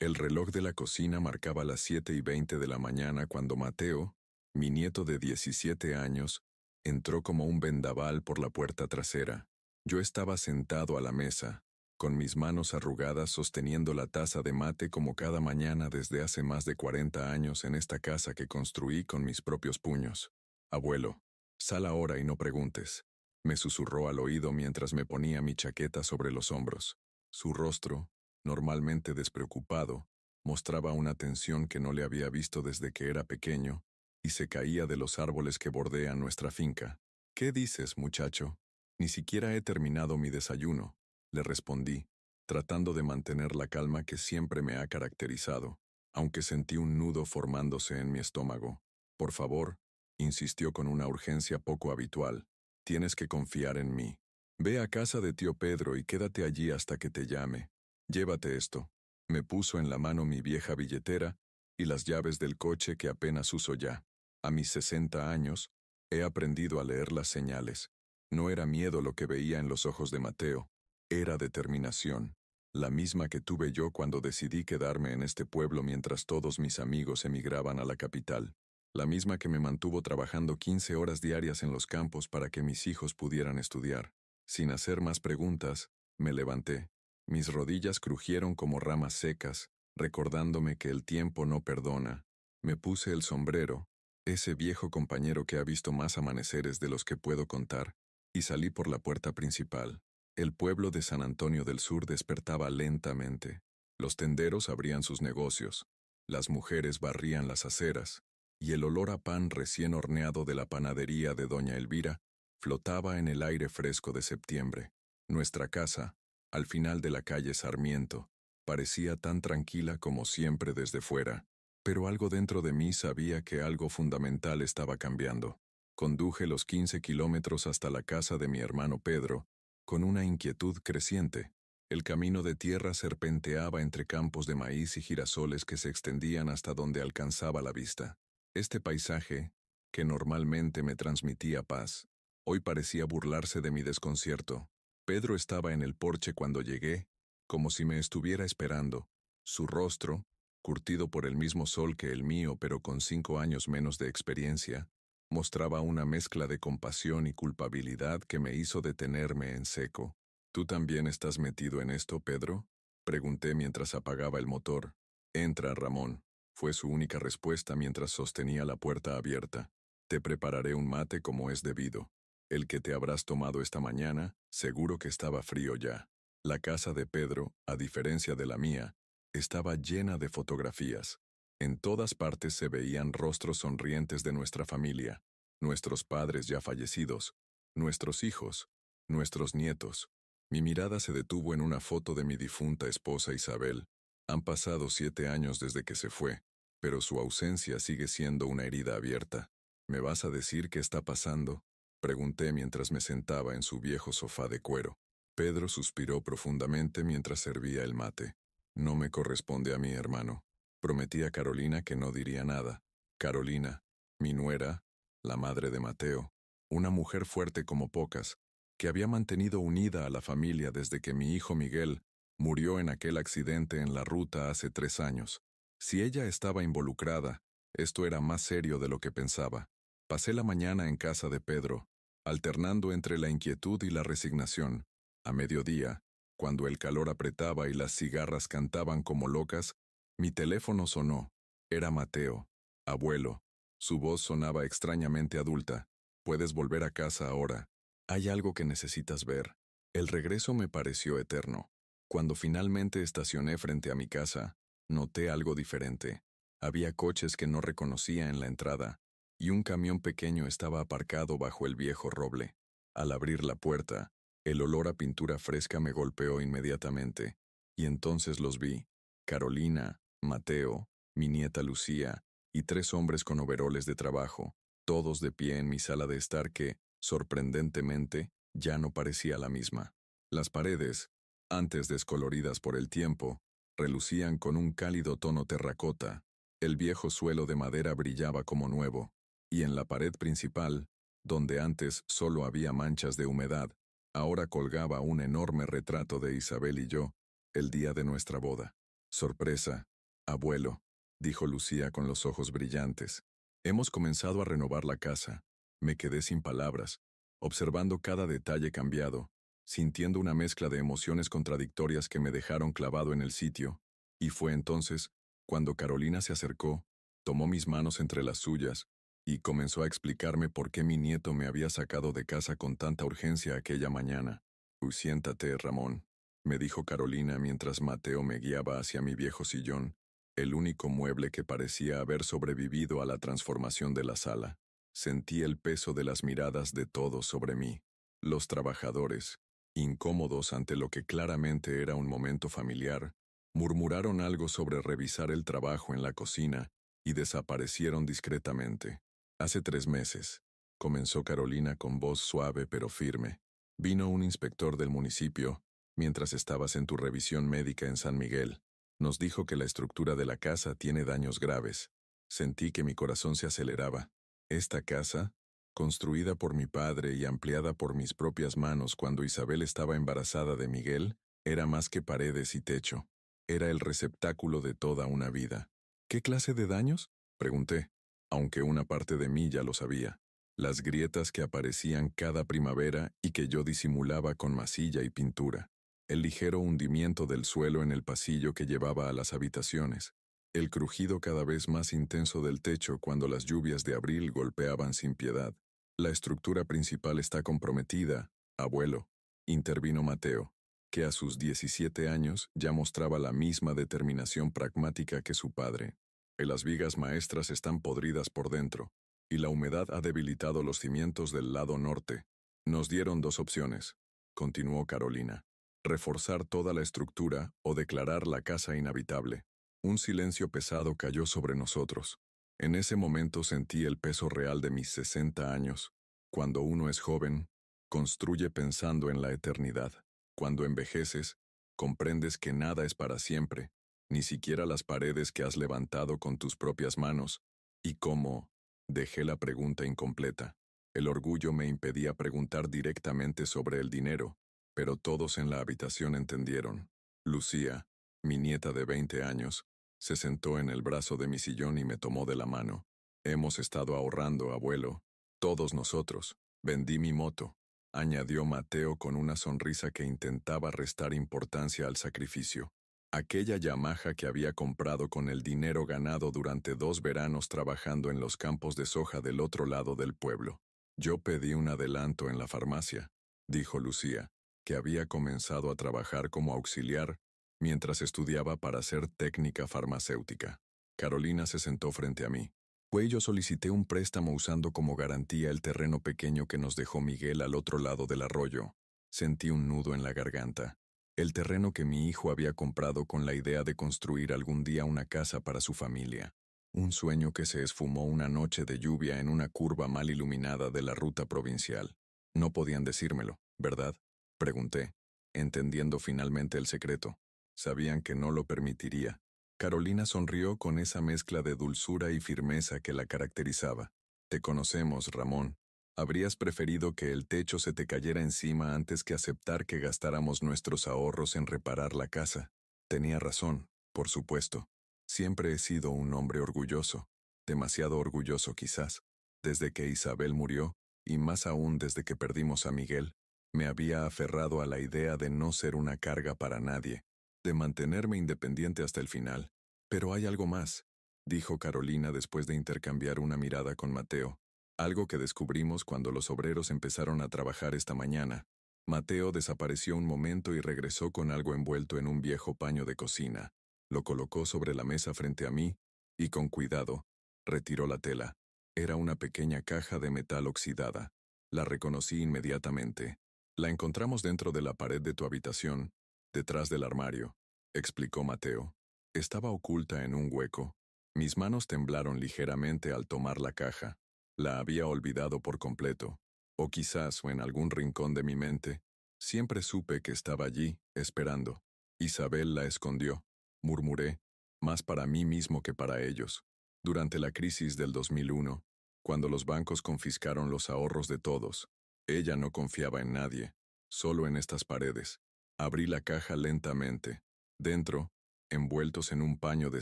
El reloj de la cocina marcaba las 7:20 de la mañana cuando Mateo, mi nieto de 17 años, entró como un vendaval por la puerta trasera. Yo estaba sentado a la mesa, con mis manos arrugadas sosteniendo la taza de mate como cada mañana desde hace más de 40 años en esta casa que construí con mis propios puños. Abuelo, sal ahora y no preguntes, me susurró al oído mientras me ponía mi chaqueta sobre los hombros. Su rostro, normalmente despreocupado, mostraba una tensión que no le había visto desde que era pequeño, y se caía de los árboles que bordean nuestra finca. ¿Qué dices, muchacho? Ni siquiera he terminado mi desayuno, le respondí, tratando de mantener la calma que siempre me ha caracterizado, aunque sentí un nudo formándose en mi estómago. Por favor, insistió con una urgencia poco habitual, tienes que confiar en mí. Ve a casa de tío Pedro y quédate allí hasta que te llame. Llévate esto. Me puso en la mano mi vieja billetera y las llaves del coche que apenas uso ya. A mis 60 años, he aprendido a leer las señales. No era miedo lo que veía en los ojos de Mateo, era determinación, la misma que tuve yo cuando decidí quedarme en este pueblo mientras todos mis amigos emigraban a la capital, la misma que me mantuvo trabajando 15 horas diarias en los campos para que mis hijos pudieran estudiar. Sin hacer más preguntas, me levanté. Mis rodillas crujieron como ramas secas, recordándome que el tiempo no perdona. Me puse el sombrero, ese viejo compañero que ha visto más amaneceres de los que puedo contar, y salí por la puerta principal. El pueblo de San Antonio del Sur despertaba lentamente. Los tenderos abrían sus negocios, las mujeres barrían las aceras, y el olor a pan recién horneado de la panadería de doña Elvira flotaba en el aire fresco de septiembre. Nuestra casa, al final de la calle Sarmiento, parecía tan tranquila como siempre desde fuera, pero algo dentro de mí sabía que algo fundamental estaba cambiando. Conduje los 15 kilómetros hasta la casa de mi hermano Pedro, con una inquietud creciente. El camino de tierra serpenteaba entre campos de maíz y girasoles que se extendían hasta donde alcanzaba la vista. Este paisaje, que normalmente me transmitía paz, hoy parecía burlarse de mi desconcierto. Pedro estaba en el porche cuando llegué, como si me estuviera esperando. Su rostro, curtido por el mismo sol que el mío pero con 5 años menos de experiencia, mostraba una mezcla de compasión y culpabilidad que me hizo detenerme en seco. ¿Tú también estás metido en esto, Pedro?, pregunté mientras apagaba el motor. Entra, Ramón, fue su única respuesta mientras sostenía la puerta abierta. Te prepararé un mate como es debido. El que te habrás tomado esta mañana, seguro que estaba frío ya. La casa de Pedro, a diferencia de la mía, estaba llena de fotografías. En todas partes se veían rostros sonrientes de nuestra familia, nuestros padres ya fallecidos, nuestros hijos, nuestros nietos. Mi mirada se detuvo en una foto de mi difunta esposa Isabel. Han pasado 7 años desde que se fue, pero su ausencia sigue siendo una herida abierta. ¿Me vas a decir qué está pasando?, pregunté mientras me sentaba en su viejo sofá de cuero. Pedro suspiró profundamente mientras servía el mate. No me corresponde a mí, hermano. Prometí a Carolina que no diría nada. Carolina, mi nuera, la madre de Mateo, una mujer fuerte como pocas, que había mantenido unida a la familia desde que mi hijo Miguel murió en aquel accidente en la ruta hace 3 años. Si ella estaba involucrada, esto era más serio de lo que pensaba. Pasé la mañana en casa de Pedro, alternando entre la inquietud y la resignación. A mediodía, cuando el calor apretaba y las cigarras cantaban como locas, mi teléfono sonó. Era Mateo. Abuelo. Su voz sonaba extrañamente adulta. Puedes volver a casa ahora. Hay algo que necesitas ver. El regreso me pareció eterno. Cuando finalmente estacioné frente a mi casa, noté algo diferente. Había coches que no reconocía en la entrada, y un camión pequeño estaba aparcado bajo el viejo roble. Al abrir la puerta, el olor a pintura fresca me golpeó inmediatamente, y entonces los vi. Carolina, Mateo, mi nieta Lucía, y 3 hombres con overoles de trabajo, todos de pie en mi sala de estar que, sorprendentemente, ya no parecía la misma. Las paredes, antes descoloridas por el tiempo, relucían con un cálido tono terracota. El viejo suelo de madera brillaba como nuevo, y en la pared principal, donde antes solo había manchas de humedad, ahora colgaba un enorme retrato de Isabel y yo, el día de nuestra boda. Sorpresa, abuelo, dijo Lucía con los ojos brillantes. Hemos comenzado a renovar la casa. Me quedé sin palabras, observando cada detalle cambiado, sintiendo una mezcla de emociones contradictorias que me dejaron clavado en el sitio, y fue entonces cuando Carolina se acercó, tomó mis manos entre las suyas, y comenzó a explicarme por qué mi nieto me había sacado de casa con tanta urgencia aquella mañana. Siéntate, Ramón, me dijo Carolina mientras Mateo me guiaba hacia mi viejo sillón, el único mueble que parecía haber sobrevivido a la transformación de la sala. Sentí el peso de las miradas de todos sobre mí. Los trabajadores, incómodos ante lo que claramente era un momento familiar, murmuraron algo sobre revisar el trabajo en la cocina y desaparecieron discretamente. Hace 3 meses, comenzó Carolina con voz suave pero firme. Vino un inspector del municipio, mientras estabas en tu revisión médica en San Miguel. Nos dijo que la estructura de la casa tiene daños graves. Sentí que mi corazón se aceleraba. Esta casa, construida por mi padre y ampliada por mis propias manos cuando Isabel estaba embarazada de Miguel, era más que paredes y techo. Era el receptáculo de toda una vida. ¿Qué clase de daños?, pregunté, aunque una parte de mí ya lo sabía. Las grietas que aparecían cada primavera y que yo disimulaba con masilla y pintura. El ligero hundimiento del suelo en el pasillo que llevaba a las habitaciones. El crujido cada vez más intenso del techo cuando las lluvias de abril golpeaban sin piedad. La estructura principal está comprometida, abuelo, intervino Mateo, que a sus 17 años ya mostraba la misma determinación pragmática que su padre. Las vigas maestras están podridas por dentro, y la humedad ha debilitado los cimientos del lado norte. Nos dieron 2 opciones, continuó Carolina: reforzar toda la estructura o declarar la casa inhabitable. Un silencio pesado cayó sobre nosotros. En ese momento sentí el peso real de mis 60 años. Cuando uno es joven, construye pensando en la eternidad. Cuando envejeces, comprendes que nada es para siempre, ni siquiera las paredes que has levantado con tus propias manos. Y cómo, dejé la pregunta incompleta. El orgullo me impedía preguntar directamente sobre el dinero, pero todos en la habitación entendieron. Lucía, mi nieta de 20 años, se sentó en el brazo de mi sillón y me tomó de la mano. Hemos estado ahorrando, abuelo. Todos nosotros. Vendí mi moto, añadió Mateo con una sonrisa que intentaba restar importancia al sacrificio. Aquella Yamaha que había comprado con el dinero ganado durante 2 veranos trabajando en los campos de soja del otro lado del pueblo. Yo pedí un adelanto en la farmacia, dijo Lucía, que había comenzado a trabajar como auxiliar mientras estudiaba para ser técnica farmacéutica. Carolina se sentó frente a mí. Yo solicité un préstamo usando como garantía el terreno pequeño que nos dejó Miguel al otro lado del arroyo. Sentí un nudo en la garganta. El terreno que mi hijo había comprado con la idea de construir algún día una casa para su familia. Un sueño que se esfumó una noche de lluvia en una curva mal iluminada de la ruta provincial. No podían decírmelo, ¿verdad?, pregunté, entendiendo finalmente el secreto. Sabían que no lo permitiría. Carolina sonrió con esa mezcla de dulzura y firmeza que la caracterizaba. Te conocemos, Ramón. Habrías preferido que el techo se te cayera encima antes que aceptar que gastáramos nuestros ahorros en reparar la casa. Tenía razón, por supuesto. Siempre he sido un hombre orgulloso, demasiado orgulloso quizás. Desde que Isabel murió, y más aún desde que perdimos a Miguel, me había aferrado a la idea de no ser una carga para nadie, de mantenerme independiente hasta el final. Pero hay algo más, dijo Carolina después de intercambiar una mirada con Mateo. Algo que descubrimos cuando los obreros empezaron a trabajar esta mañana. Mateo desapareció un momento y regresó con algo envuelto en un viejo paño de cocina. Lo colocó sobre la mesa frente a mí y, con cuidado, retiró la tela. Era una pequeña caja de metal oxidada. La reconocí inmediatamente. La encontramos dentro de la pared de tu habitación, detrás del armario, explicó Mateo. Estaba oculta en un hueco. Mis manos temblaron ligeramente al tomar la caja. La había olvidado por completo, o quizás o en algún rincón de mi mente. Siempre supe que estaba allí, esperando. Isabel la escondió, murmuré, más para mí mismo que para ellos. Durante la crisis del 2001, cuando los bancos confiscaron los ahorros de todos, ella no confiaba en nadie, solo en estas paredes. Abrí la caja lentamente. Dentro, Envueltos en un paño de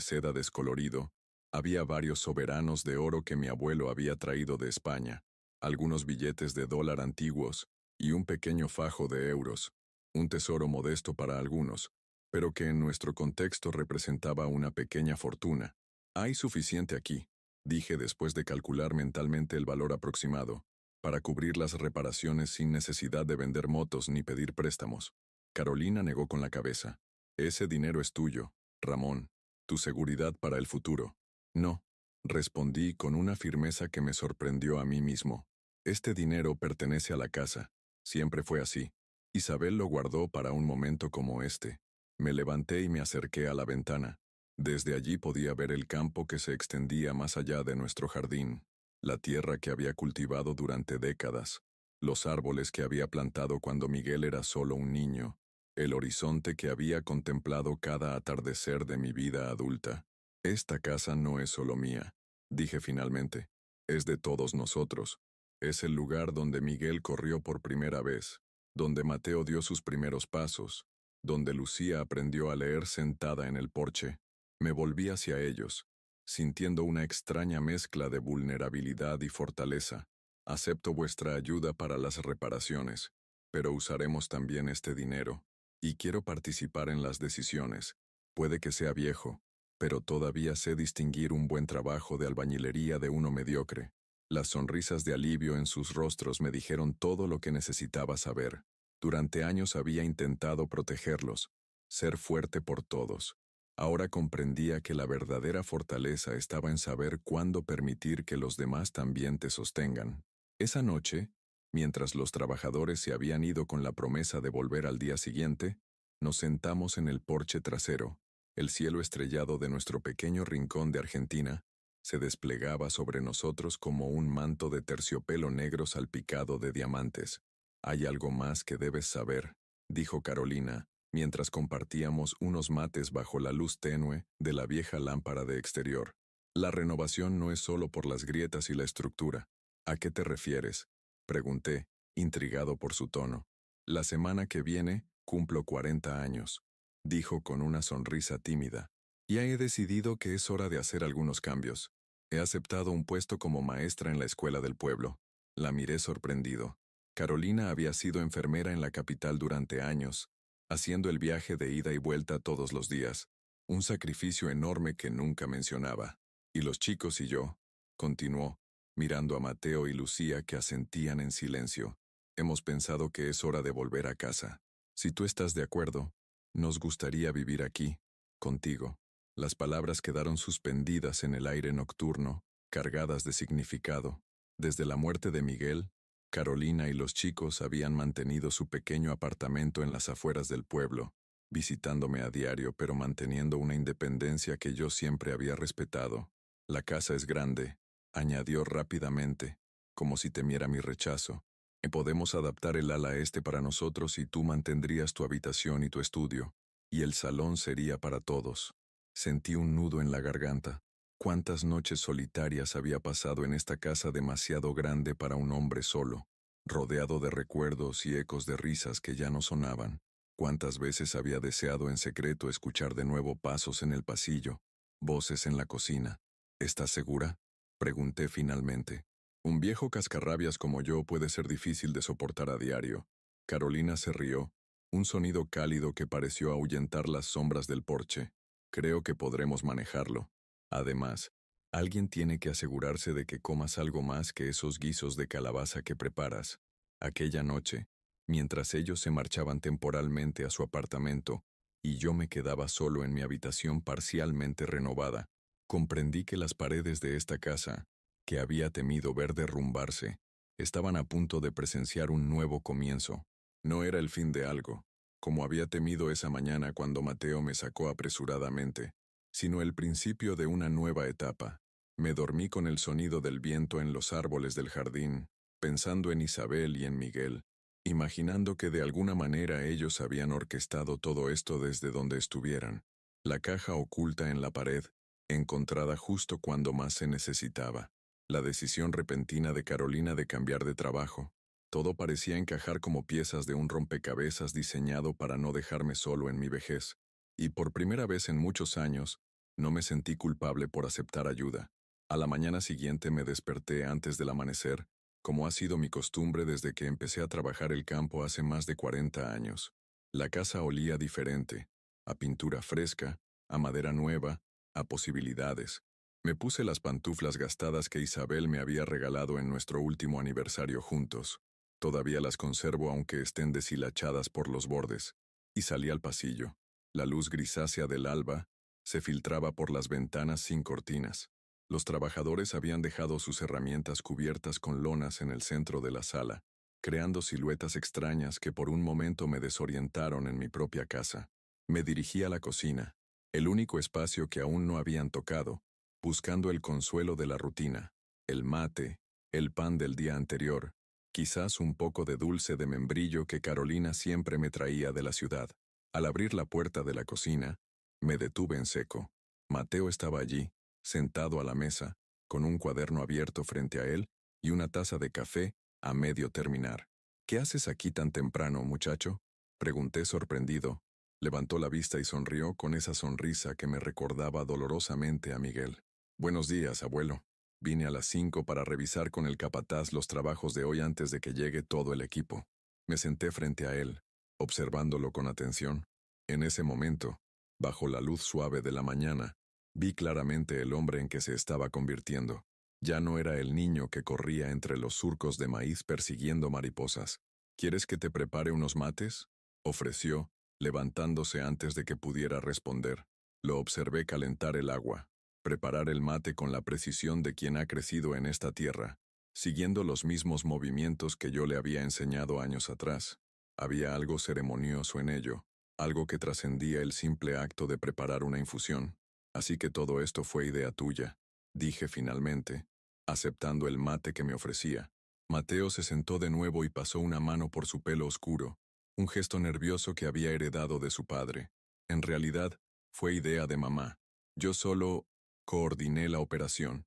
seda descolorido, había varios soberanos de oro que mi abuelo había traído de España, algunos billetes de dólar antiguos y un pequeño fajo de euros, un tesoro modesto para algunos, pero que en nuestro contexto representaba una pequeña fortuna. Hay suficiente aquí, dije después de calcular mentalmente el valor aproximado, para cubrir las reparaciones sin necesidad de vender motos ni pedir préstamos. Carolina negó con la cabeza. Ese dinero es tuyo, Ramón, tu seguridad para el futuro. No, respondí con una firmeza que me sorprendió a mí mismo. Este dinero pertenece a la casa. Siempre fue así. Isabel lo guardó para un momento como este. Me levanté y me acerqué a la ventana. Desde allí podía ver el campo que se extendía más allá de nuestro jardín, la tierra que había cultivado durante décadas, los árboles que había plantado cuando Miguel era solo un niño, el horizonte que había contemplado cada atardecer de mi vida adulta. Esta casa no es solo mía, dije finalmente, es de todos nosotros. Es el lugar donde Miguel corrió por primera vez, donde Mateo dio sus primeros pasos, donde Lucía aprendió a leer sentada en el porche. Me volví hacia ellos, sintiendo una extraña mezcla de vulnerabilidad y fortaleza. Acepto vuestra ayuda para las reparaciones, pero usaremos también este dinero, y quiero participar en las decisiones. Puede que sea viejo, pero todavía sé distinguir un buen trabajo de albañilería de uno mediocre. Las sonrisas de alivio en sus rostros me dijeron todo lo que necesitaba saber. Durante años había intentado protegerlos, ser fuerte por todos. Ahora comprendía que la verdadera fortaleza estaba en saber cuándo permitir que los demás también te sostengan. Esa noche, mientras los trabajadores se habían ido con la promesa de volver al día siguiente, nos sentamos en el porche trasero. El cielo estrellado de nuestro pequeño rincón de Argentina se desplegaba sobre nosotros como un manto de terciopelo negro salpicado de diamantes. «Hay algo más que debes saber», dijo Carolina, mientras compartíamos unos mates bajo la luz tenue de la vieja lámpara de exterior. «La renovación no es solo por las grietas y la estructura. ¿A qué te refieres?», pregunté, intrigado por su tono. «La semana que viene cumplo 40 años», dijo con una sonrisa tímida. «Ya he decidido que es hora de hacer algunos cambios. He aceptado un puesto como maestra en la escuela del pueblo». La miré sorprendido. Carolina había sido enfermera en la capital durante años, haciendo el viaje de ida y vuelta todos los días, un sacrificio enorme que nunca mencionaba. «Y los chicos y yo», continuó, mirando a Mateo y Lucía que asentían en silencio, «hemos pensado que es hora de volver a casa. Si tú estás de acuerdo, nos gustaría vivir aquí, contigo». Las palabras quedaron suspendidas en el aire nocturno, cargadas de significado. Desde la muerte de Miguel, Carolina y los chicos habían mantenido su pequeño apartamento en las afueras del pueblo, visitándome a diario pero manteniendo una independencia que yo siempre había respetado. «La casa es grande», añadió rápidamente, como si temiera mi rechazo. «Podemos adaptar el ala este para nosotros y tú mantendrías tu habitación y tu estudio, y el salón sería para todos». Sentí un nudo en la garganta. Cuántas noches solitarias había pasado en esta casa demasiado grande para un hombre solo, rodeado de recuerdos y ecos de risas que ya no sonaban. Cuántas veces había deseado en secreto escuchar de nuevo pasos en el pasillo, voces en la cocina. «¿Estás segura?», pregunté finalmente. «Un viejo cascarrabias como yo puede ser difícil de soportar a diario». Carolina se rió, un sonido cálido que pareció ahuyentar las sombras del porche. «Creo que podremos manejarlo. Además, alguien tiene que asegurarse de que comas algo más que esos guisos de calabaza que preparas». Aquella noche, mientras ellos se marchaban temporalmente a su apartamento y yo me quedaba solo en mi habitación parcialmente renovada, comprendí que las paredes de esta casa, que había temido ver derrumbarse, estaban a punto de presenciar un nuevo comienzo. No era el fin de algo, como había temido esa mañana cuando Mateo me sacó apresuradamente, sino el principio de una nueva etapa. Me dormí con el sonido del viento en los árboles del jardín, pensando en Isabel y en Miguel, imaginando que de alguna manera ellos habían orquestado todo esto desde donde estuvieran. La caja oculta en la pared, encontrada justo cuando más se necesitaba. La decisión repentina de Carolina de cambiar de trabajo. Todo parecía encajar como piezas de un rompecabezas diseñado para no dejarme solo en mi vejez. Y por primera vez en muchos años, no me sentí culpable por aceptar ayuda. A la mañana siguiente me desperté antes del amanecer, como ha sido mi costumbre desde que empecé a trabajar el campo hace más de 40 años. La casa olía diferente, a pintura fresca, a madera nueva, a posibilidades. Me puse las pantuflas gastadas que Isabel me había regalado en nuestro último aniversario juntos. Todavía las conservo aunque estén deshilachadas por los bordes. Y salí al pasillo. La luz grisácea del alba se filtraba por las ventanas sin cortinas. Los trabajadores habían dejado sus herramientas cubiertas con lonas en el centro de la sala, creando siluetas extrañas que por un momento me desorientaron en mi propia casa. Me dirigí a la cocina, el único espacio que aún no habían tocado, buscando el consuelo de la rutina, el mate, el pan del día anterior, quizás un poco de dulce de membrillo que Carolina siempre me traía de la ciudad. Al abrir la puerta de la cocina, me detuve en seco. Mateo estaba allí, sentado a la mesa, con un cuaderno abierto frente a él y una taza de café a medio terminar. ¿Qué haces aquí tan temprano, muchacho?, pregunté sorprendido. Levantó la vista y sonrió con esa sonrisa que me recordaba dolorosamente a Miguel. Buenos días, abuelo. Vine a las 5 para revisar con el capataz los trabajos de hoy antes de que llegue todo el equipo. Me senté frente a él, observándolo con atención. En ese momento, bajo la luz suave de la mañana, vi claramente el hombre en que se estaba convirtiendo. Ya no era el niño que corría entre los surcos de maíz persiguiendo mariposas. ¿Quieres que te prepare unos mates?, ofreció, levantándose antes de que pudiera responder. Lo observé calentar el agua, preparar el mate con la precisión de quien ha crecido en esta tierra, siguiendo los mismos movimientos que yo le había enseñado años atrás. Había algo ceremonioso en ello, algo que trascendía el simple acto de preparar una infusión. Así que todo esto fue idea tuya, dije finalmente, aceptando el mate que me ofrecía. Mateo se sentó de nuevo y pasó una mano por su pelo oscuro, un gesto nervioso que había heredado de su padre. En realidad, fue idea de mamá. Yo solo coordiné la operación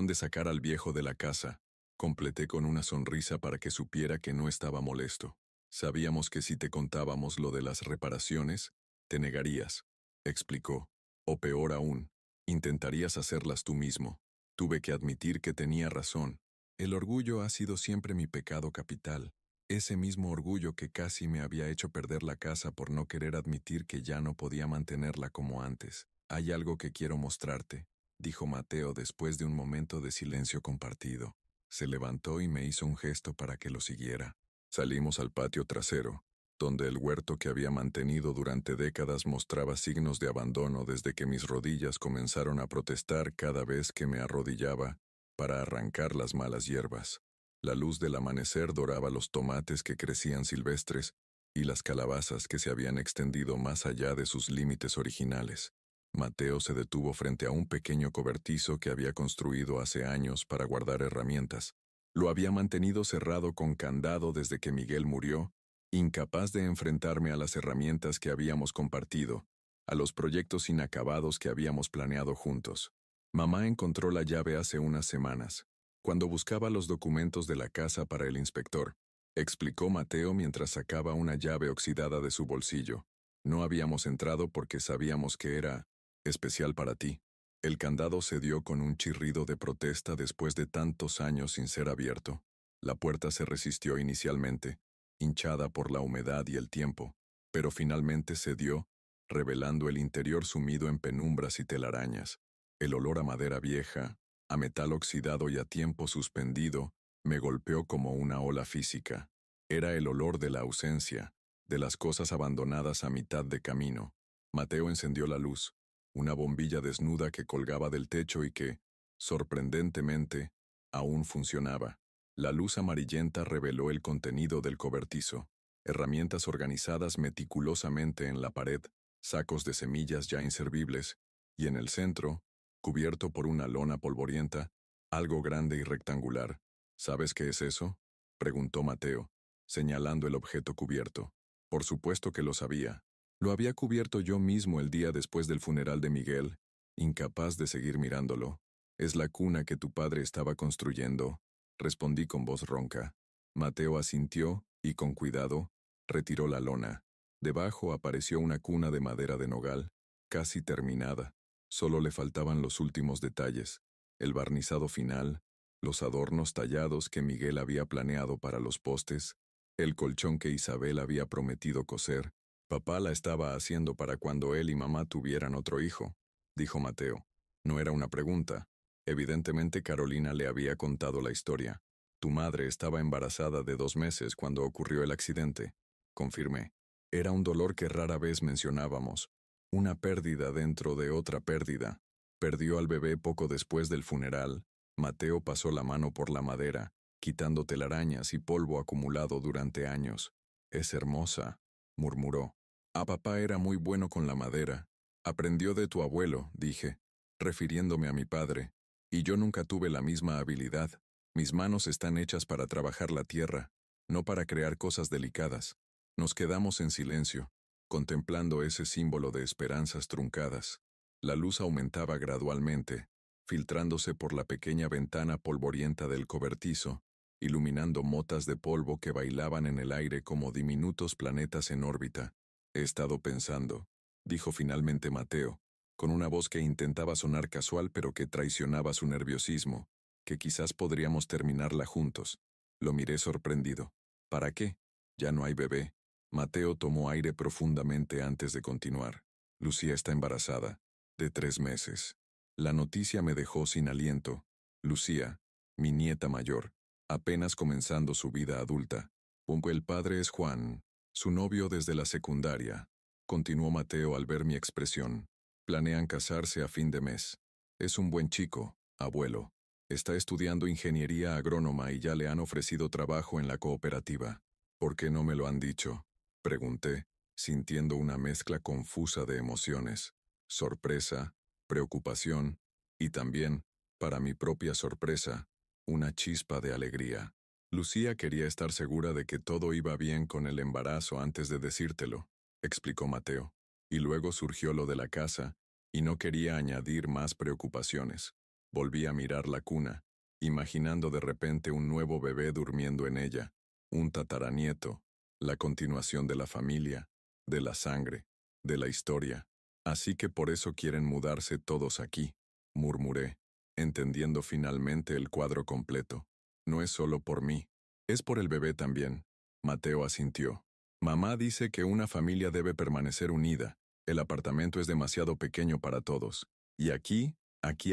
de sacar al viejo de la casa. Completé con una sonrisa para que supiera que no estaba molesto. Sabíamos que si te contábamos lo de las reparaciones, te negarías, explicó. O peor aún, intentarías hacerlas tú mismo. Tuve que admitir que tenía razón. El orgullo ha sido siempre mi pecado capital. Ese mismo orgullo que casi me había hecho perder la casa por no querer admitir que ya no podía mantenerla como antes. Hay algo que quiero mostrarte, dijo Mateo después de un momento de silencio compartido. Se levantó y me hizo un gesto para que lo siguiera. Salimos al patio trasero, donde el huerto que había mantenido durante décadas mostraba signos de abandono desde que mis rodillas comenzaron a protestar cada vez que me arrodillaba para arrancar las malas hierbas. La luz del amanecer doraba los tomates que crecían silvestres y las calabazas que se habían extendido más allá de sus límites originales. Mateo se detuvo frente a un pequeño cobertizo que había construido hace años para guardar herramientas. Lo había mantenido cerrado con candado desde que Miguel murió, incapaz de enfrentarme a las herramientas que habíamos compartido, a los proyectos inacabados que habíamos planeado juntos. Mamá encontró la llave hace unas semanas, cuando buscaba los documentos de la casa para el inspector, explicó Mateo mientras sacaba una llave oxidada de su bolsillo. No habíamos entrado porque sabíamos que era especial para ti. El candado cedió con un chirrido de protesta después de tantos años sin ser abierto. La puerta se resistió inicialmente, hinchada por la humedad y el tiempo, pero finalmente cedió, revelando el interior sumido en penumbras y telarañas. El olor a madera vieja, a metal oxidado y a tiempo suspendido, me golpeó como una ola física. Era el olor de la ausencia, de las cosas abandonadas a mitad de camino. Mateo encendió la luz, una bombilla desnuda que colgaba del techo y que, sorprendentemente, aún funcionaba. La luz amarillenta reveló el contenido del cobertizo, herramientas organizadas meticulosamente en la pared, sacos de semillas ya inservibles, y en el centro, cubierto por una lona polvorienta, algo grande y rectangular. ¿Sabes qué es eso?, preguntó Mateo, señalando el objeto cubierto. Por supuesto que lo sabía. Lo había cubierto yo mismo el día después del funeral de Miguel, incapaz de seguir mirándolo. Es la cuna que tu padre estaba construyendo, respondí con voz ronca. Mateo asintió y, con cuidado, retiró la lona. Debajo apareció una cuna de madera de nogal, casi terminada. Solo le faltaban los últimos detalles, el barnizado final, los adornos tallados que Miguel había planeado para los postes, el colchón que Isabel había prometido coser. Papá la estaba haciendo para cuando él y mamá tuvieran otro hijo, dijo Mateo. No era una pregunta. Evidentemente Carolina le había contado la historia. Tu madre estaba embarazada de 2 meses cuando ocurrió el accidente, confirmé. Era un dolor que rara vez mencionábamos. Una pérdida dentro de otra pérdida. Perdió al bebé poco después del funeral. Mateo pasó la mano por la madera, quitando telarañas y polvo acumulado durante años. Es hermosa, murmuró. Papá era muy bueno con la madera. Aprendió de tu abuelo, dije, refiriéndome a mi padre. Y yo nunca tuve la misma habilidad. Mis manos están hechas para trabajar la tierra, no para crear cosas delicadas. Nos quedamos en silencio, contemplando ese símbolo de esperanzas truncadas. La luz aumentaba gradualmente, filtrándose por la pequeña ventana polvorienta del cobertizo, iluminando motas de polvo que bailaban en el aire como diminutos planetas en órbita. He estado pensando, dijo finalmente Mateo, con una voz que intentaba sonar casual pero que traicionaba su nerviosismo, que quizás podríamos terminarla juntos. Lo miré sorprendido. ¿Para qué? Ya no hay bebé. Mateo tomó aire profundamente antes de continuar. Lucía está embarazada, de 3 meses. La noticia me dejó sin aliento. Lucía, mi nieta mayor, apenas comenzando su vida adulta. El padre es Juan, su novio desde la secundaria. Continuó Mateo al ver mi expresión. Planean casarse a fin de mes. Es un buen chico, abuelo. Está estudiando ingeniería agrónoma y ya le han ofrecido trabajo en la cooperativa. ¿Por qué no me lo han dicho? Pregunté, sintiendo una mezcla confusa de emociones. Sorpresa, preocupación y también, para mi propia sorpresa, una chispa de alegría. Lucía quería estar segura de que todo iba bien con el embarazo antes de decírtelo, explicó Mateo. Y luego surgió lo de la casa, y no quería añadir más preocupaciones. Volví a mirar la cuna, imaginando de repente un nuevo bebé durmiendo en ella, un tataranieto, la continuación de la familia, de la sangre, de la historia. Así que por eso quieren mudarse todos aquí, murmuré, entendiendo finalmente el cuadro completo. No es solo por mí, es por el bebé también. Mateo asintió. Mamá dice que una familia debe permanecer unida. El apartamento es demasiado pequeño para todos. Y aquí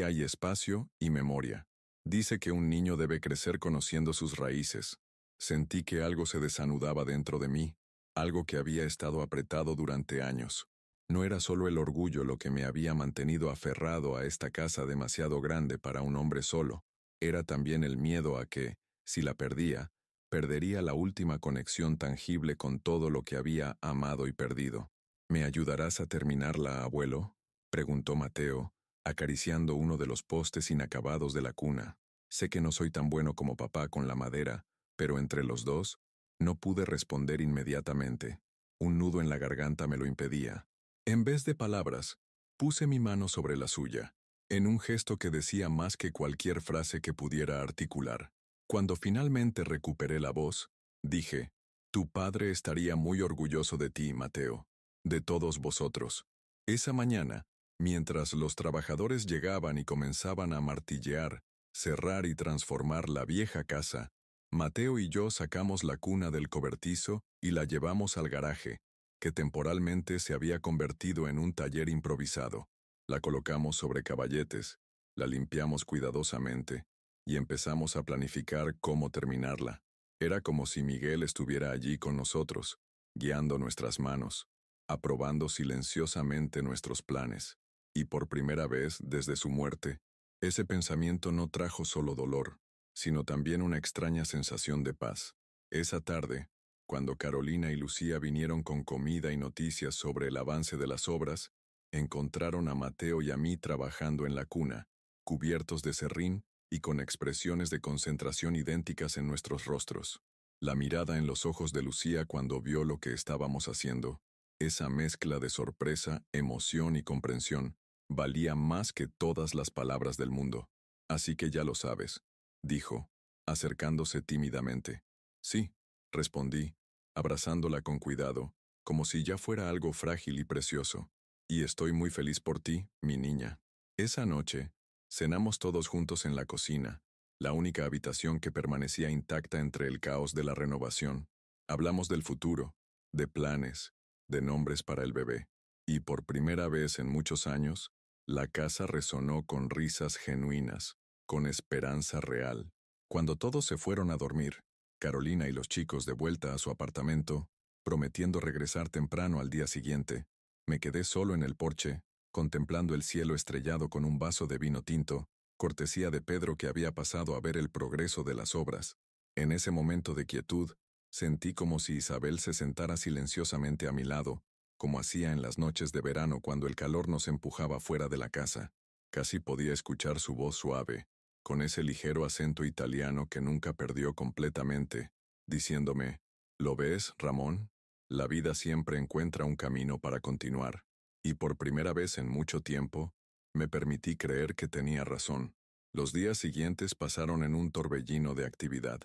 hay espacio y memoria. Dice que un niño debe crecer conociendo sus raíces. Sentí que algo se desanudaba dentro de mí, algo que había estado apretado durante años. No era solo el orgullo lo que me había mantenido aferrado a esta casa demasiado grande para un hombre solo, era también el miedo a que, si la perdía, perdería la última conexión tangible con todo lo que había amado y perdido. ¿Me ayudarás a terminarla, abuelo?, preguntó Mateo, acariciando uno de los postes inacabados de la cuna. Sé que no soy tan bueno como papá con la madera, pero entre los dos, no pude responder inmediatamente. Un nudo en la garganta me lo impedía. En vez de palabras, puse mi mano sobre la suya, en un gesto que decía más que cualquier frase que pudiera articular. Cuando finalmente recuperé la voz, dije, tu padre estaría muy orgulloso de ti, Mateo, de todos vosotros. Esa mañana, mientras los trabajadores llegaban y comenzaban a martillear, cerrar y transformar la vieja casa, Mateo y yo sacamos la cuna del cobertizo y la llevamos al garaje, que temporalmente se había convertido en un taller improvisado. La colocamos sobre caballetes, la limpiamos cuidadosamente y empezamos a planificar cómo terminarla. Era como si Miguel estuviera allí con nosotros, guiando nuestras manos, aprobando silenciosamente nuestros planes. Y por primera vez desde su muerte, ese pensamiento no trajo solo dolor, sino también una extraña sensación de paz. Esa tarde, cuando Carolina y Lucía vinieron con comida y noticias sobre el avance de las obras, encontraron a Mateo y a mí trabajando en la cuna, cubiertos de serrín y con expresiones de concentración idénticas en nuestros rostros. La mirada en los ojos de Lucía cuando vio lo que estábamos haciendo, esa mezcla de sorpresa, emoción y comprensión, valía más que todas las palabras del mundo. Así que ya lo sabes, dijo, acercándose tímidamente. Sí, respondí, abrazándola con cuidado, como si ya fuera algo frágil y precioso. Y estoy muy feliz por ti, mi niña. Esa noche, cenamos todos juntos en la cocina, la única habitación que permanecía intacta entre el caos de la renovación. Hablamos del futuro, de planes, de nombres para el bebé. Y por primera vez en muchos años, la casa resonó con risas genuinas, con esperanza real. Cuando todos se fueron a dormir, Carolina y los chicos de vuelta a su apartamento, prometiendo regresar temprano al día siguiente, me quedé solo en el porche, contemplando el cielo estrellado con un vaso de vino tinto, cortesía de Pedro que había pasado a ver el progreso de las obras. En ese momento de quietud, sentí como si Isabel se sentara silenciosamente a mi lado, como hacía en las noches de verano cuando el calor nos empujaba fuera de la casa. Casi podía escuchar su voz suave, con ese ligero acento italiano que nunca perdió completamente, diciéndome, ¿lo ves, Ramón? La vida siempre encuentra un camino para continuar, y por primera vez en mucho tiempo, me permití creer que tenía razón. Los días siguientes pasaron en un torbellino de actividad.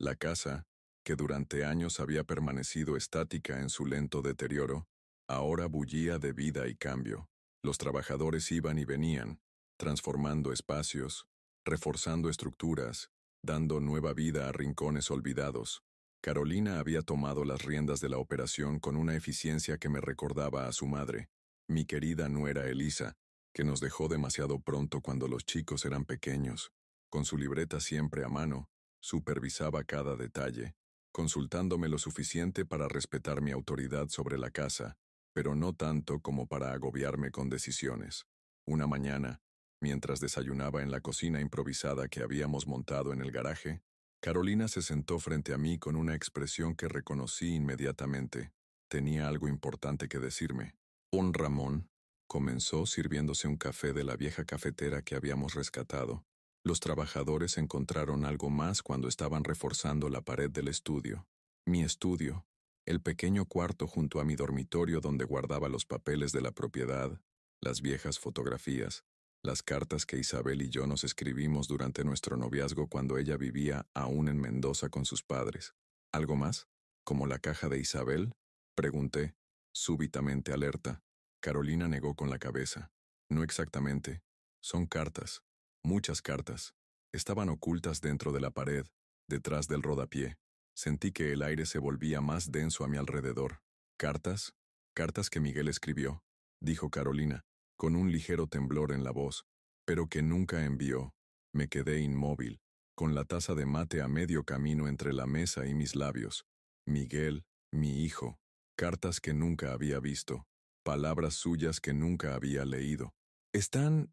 La casa, que durante años había permanecido estática en su lento deterioro, ahora bullía de vida y cambio. Los trabajadores iban y venían, transformando espacios, reforzando estructuras, dando nueva vida a rincones olvidados. Carolina había tomado las riendas de la operación con una eficiencia que me recordaba a su madre, mi querida nuera Elisa, que nos dejó demasiado pronto cuando los chicos eran pequeños. Con su libreta siempre a mano, supervisaba cada detalle, consultándome lo suficiente para respetar mi autoridad sobre la casa, pero no tanto como para agobiarme con decisiones. Una mañana, mientras desayunaba en la cocina improvisada que habíamos montado en el garaje, Carolina se sentó frente a mí con una expresión que reconocí inmediatamente. Tenía algo importante que decirme. Don Ramón, comenzó sirviéndose un café de la vieja cafetera que habíamos rescatado. Los trabajadores encontraron algo más cuando estaban reforzando la pared del estudio. Mi estudio, el pequeño cuarto junto a mi dormitorio donde guardaba los papeles de la propiedad, las viejas fotografías, las cartas que Isabel y yo nos escribimos durante nuestro noviazgo cuando ella vivía aún en Mendoza con sus padres. ¿Algo más? ¿Como la caja de Isabel? Pregunté, súbitamente alerta. Carolina negó con la cabeza. No exactamente. Son cartas. Muchas cartas. Estaban ocultas dentro de la pared, detrás del rodapié. Sentí que el aire se volvía más denso a mi alrededor. ¿Cartas? Cartas que Miguel escribió, dijo Carolina, con un ligero temblor en la voz, pero que nunca envió. Me quedé inmóvil, con la taza de mate a medio camino entre la mesa y mis labios. Miguel, mi hijo. Cartas que nunca había visto. Palabras suyas que nunca había leído. ¿Están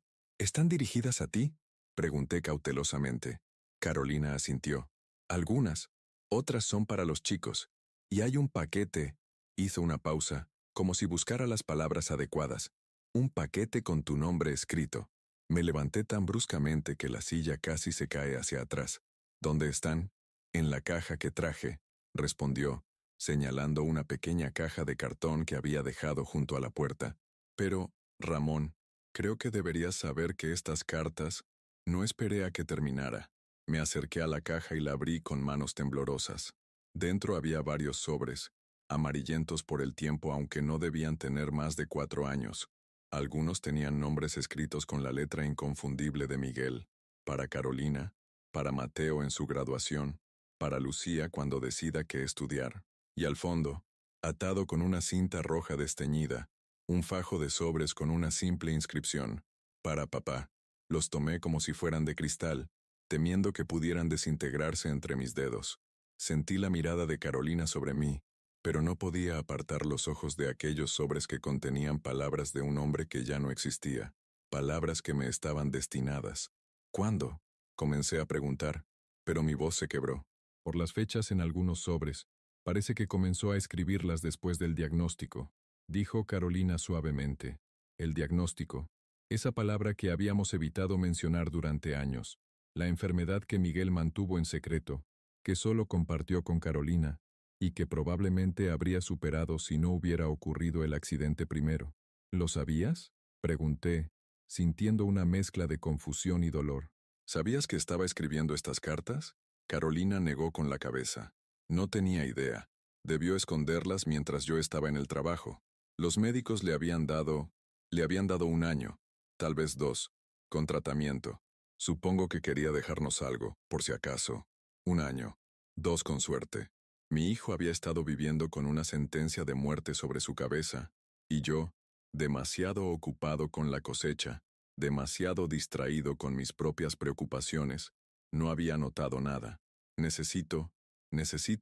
dirigidas a ti? Pregunté cautelosamente. Carolina asintió. Algunas. Otras son para los chicos. Y hay un paquete. Hizo una pausa, como si buscara las palabras adecuadas. Un paquete con tu nombre escrito. Me levanté tan bruscamente que la silla casi se cae hacia atrás. ¿Dónde están? En la caja que traje, respondió, señalando una pequeña caja de cartón que había dejado junto a la puerta. Pero, Ramón, creo que deberías saber que estas cartas... No esperé a que terminara. Me acerqué a la caja y la abrí con manos temblorosas. Dentro había varios sobres, amarillentos por el tiempo aunque no debían tener más de 4 años. Algunos tenían nombres escritos con la letra inconfundible de Miguel, para Carolina, para Mateo en su graduación, para Lucía cuando decida qué estudiar. Y al fondo, atado con una cinta roja desteñida, un fajo de sobres con una simple inscripción, para papá. Los tomé como si fueran de cristal, temiendo que pudieran desintegrarse entre mis dedos. Sentí la mirada de Carolina sobre mí, pero no podía apartar los ojos de aquellos sobres que contenían palabras de un hombre que ya no existía, palabras que me estaban destinadas. ¿Cuándo? Comencé a preguntar, pero mi voz se quebró. Por las fechas en algunos sobres, parece que comenzó a escribirlas después del diagnóstico, dijo Carolina suavemente. El diagnóstico. Esa palabra que habíamos evitado mencionar durante años, la enfermedad que Miguel mantuvo en secreto, que solo compartió con Carolina, y que probablemente habría superado si no hubiera ocurrido el accidente primero. ¿Lo sabías? Pregunté, sintiendo una mezcla de confusión y dolor. ¿Sabías que estaba escribiendo estas cartas? Carolina negó con la cabeza. No tenía idea. Debió esconderlas mientras yo estaba en el trabajo. Los médicos le habían dado 1 año, tal vez 2, con tratamiento. Supongo que quería dejarnos algo, por si acaso. 1 año. 2 con suerte. Mi hijo había estado viviendo con una sentencia de muerte sobre su cabeza, y yo, demasiado ocupado con la cosecha, demasiado distraído con mis propias preocupaciones, no había notado nada. Necesito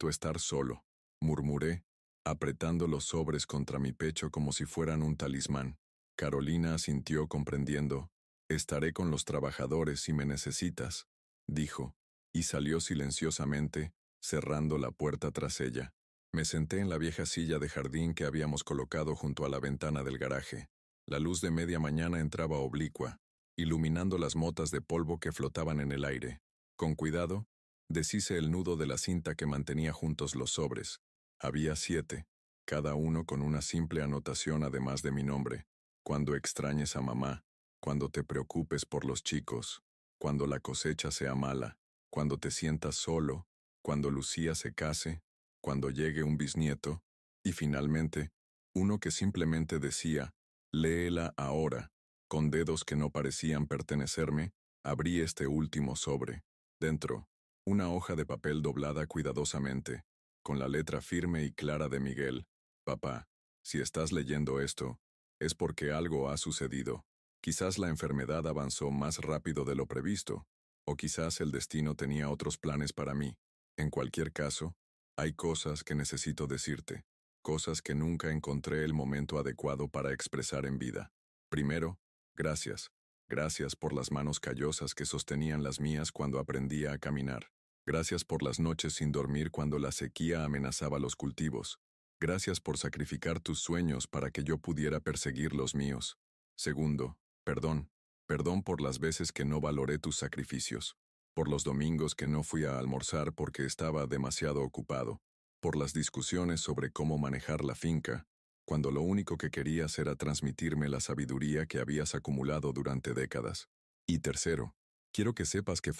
estar solo, murmuré, apretando los sobres contra mi pecho como si fueran un talismán. Carolina asintió comprendiendo. Estaré con los trabajadores si me necesitas, dijo, y salió silenciosamente, cerrando la puerta tras ella. Me senté en la vieja silla de jardín que habíamos colocado junto a la ventana del garaje. La luz de media mañana entraba oblicua, iluminando las motas de polvo que flotaban en el aire. Con cuidado, deshice el nudo de la cinta que mantenía juntos los sobres. Había 7, cada uno con una simple anotación además de mi nombre. Cuando extrañes a mamá, cuando te preocupes por los chicos, cuando la cosecha sea mala, cuando te sientas solo, cuando Lucía se case, cuando llegue un bisnieto, y finalmente, uno que simplemente decía, léela ahora. Con dedos que no parecían pertenecerme, abrí este último sobre. Dentro, una hoja de papel doblada cuidadosamente, con la letra firme y clara de Miguel. Papá, si estás leyendo esto, es porque algo ha sucedido. Quizás la enfermedad avanzó más rápido de lo previsto, o quizás el destino tenía otros planes para mí. En cualquier caso, hay cosas que necesito decirte, cosas que nunca encontré el momento adecuado para expresar en vida. Primero, gracias. Gracias por las manos callosas que sostenían las mías cuando aprendía a caminar. Gracias por las noches sin dormir cuando la sequía amenazaba los cultivos. Gracias por sacrificar tus sueños para que yo pudiera perseguir los míos. Segundo, perdón. Perdón por las veces que no valoré tus sacrificios. Por los domingos que no fui a almorzar porque estaba demasiado ocupado. Por las discusiones sobre cómo manejar la finca, cuando lo único que querías era transmitirme la sabiduría que habías acumulado durante décadas. Y tercero, quiero que sepas que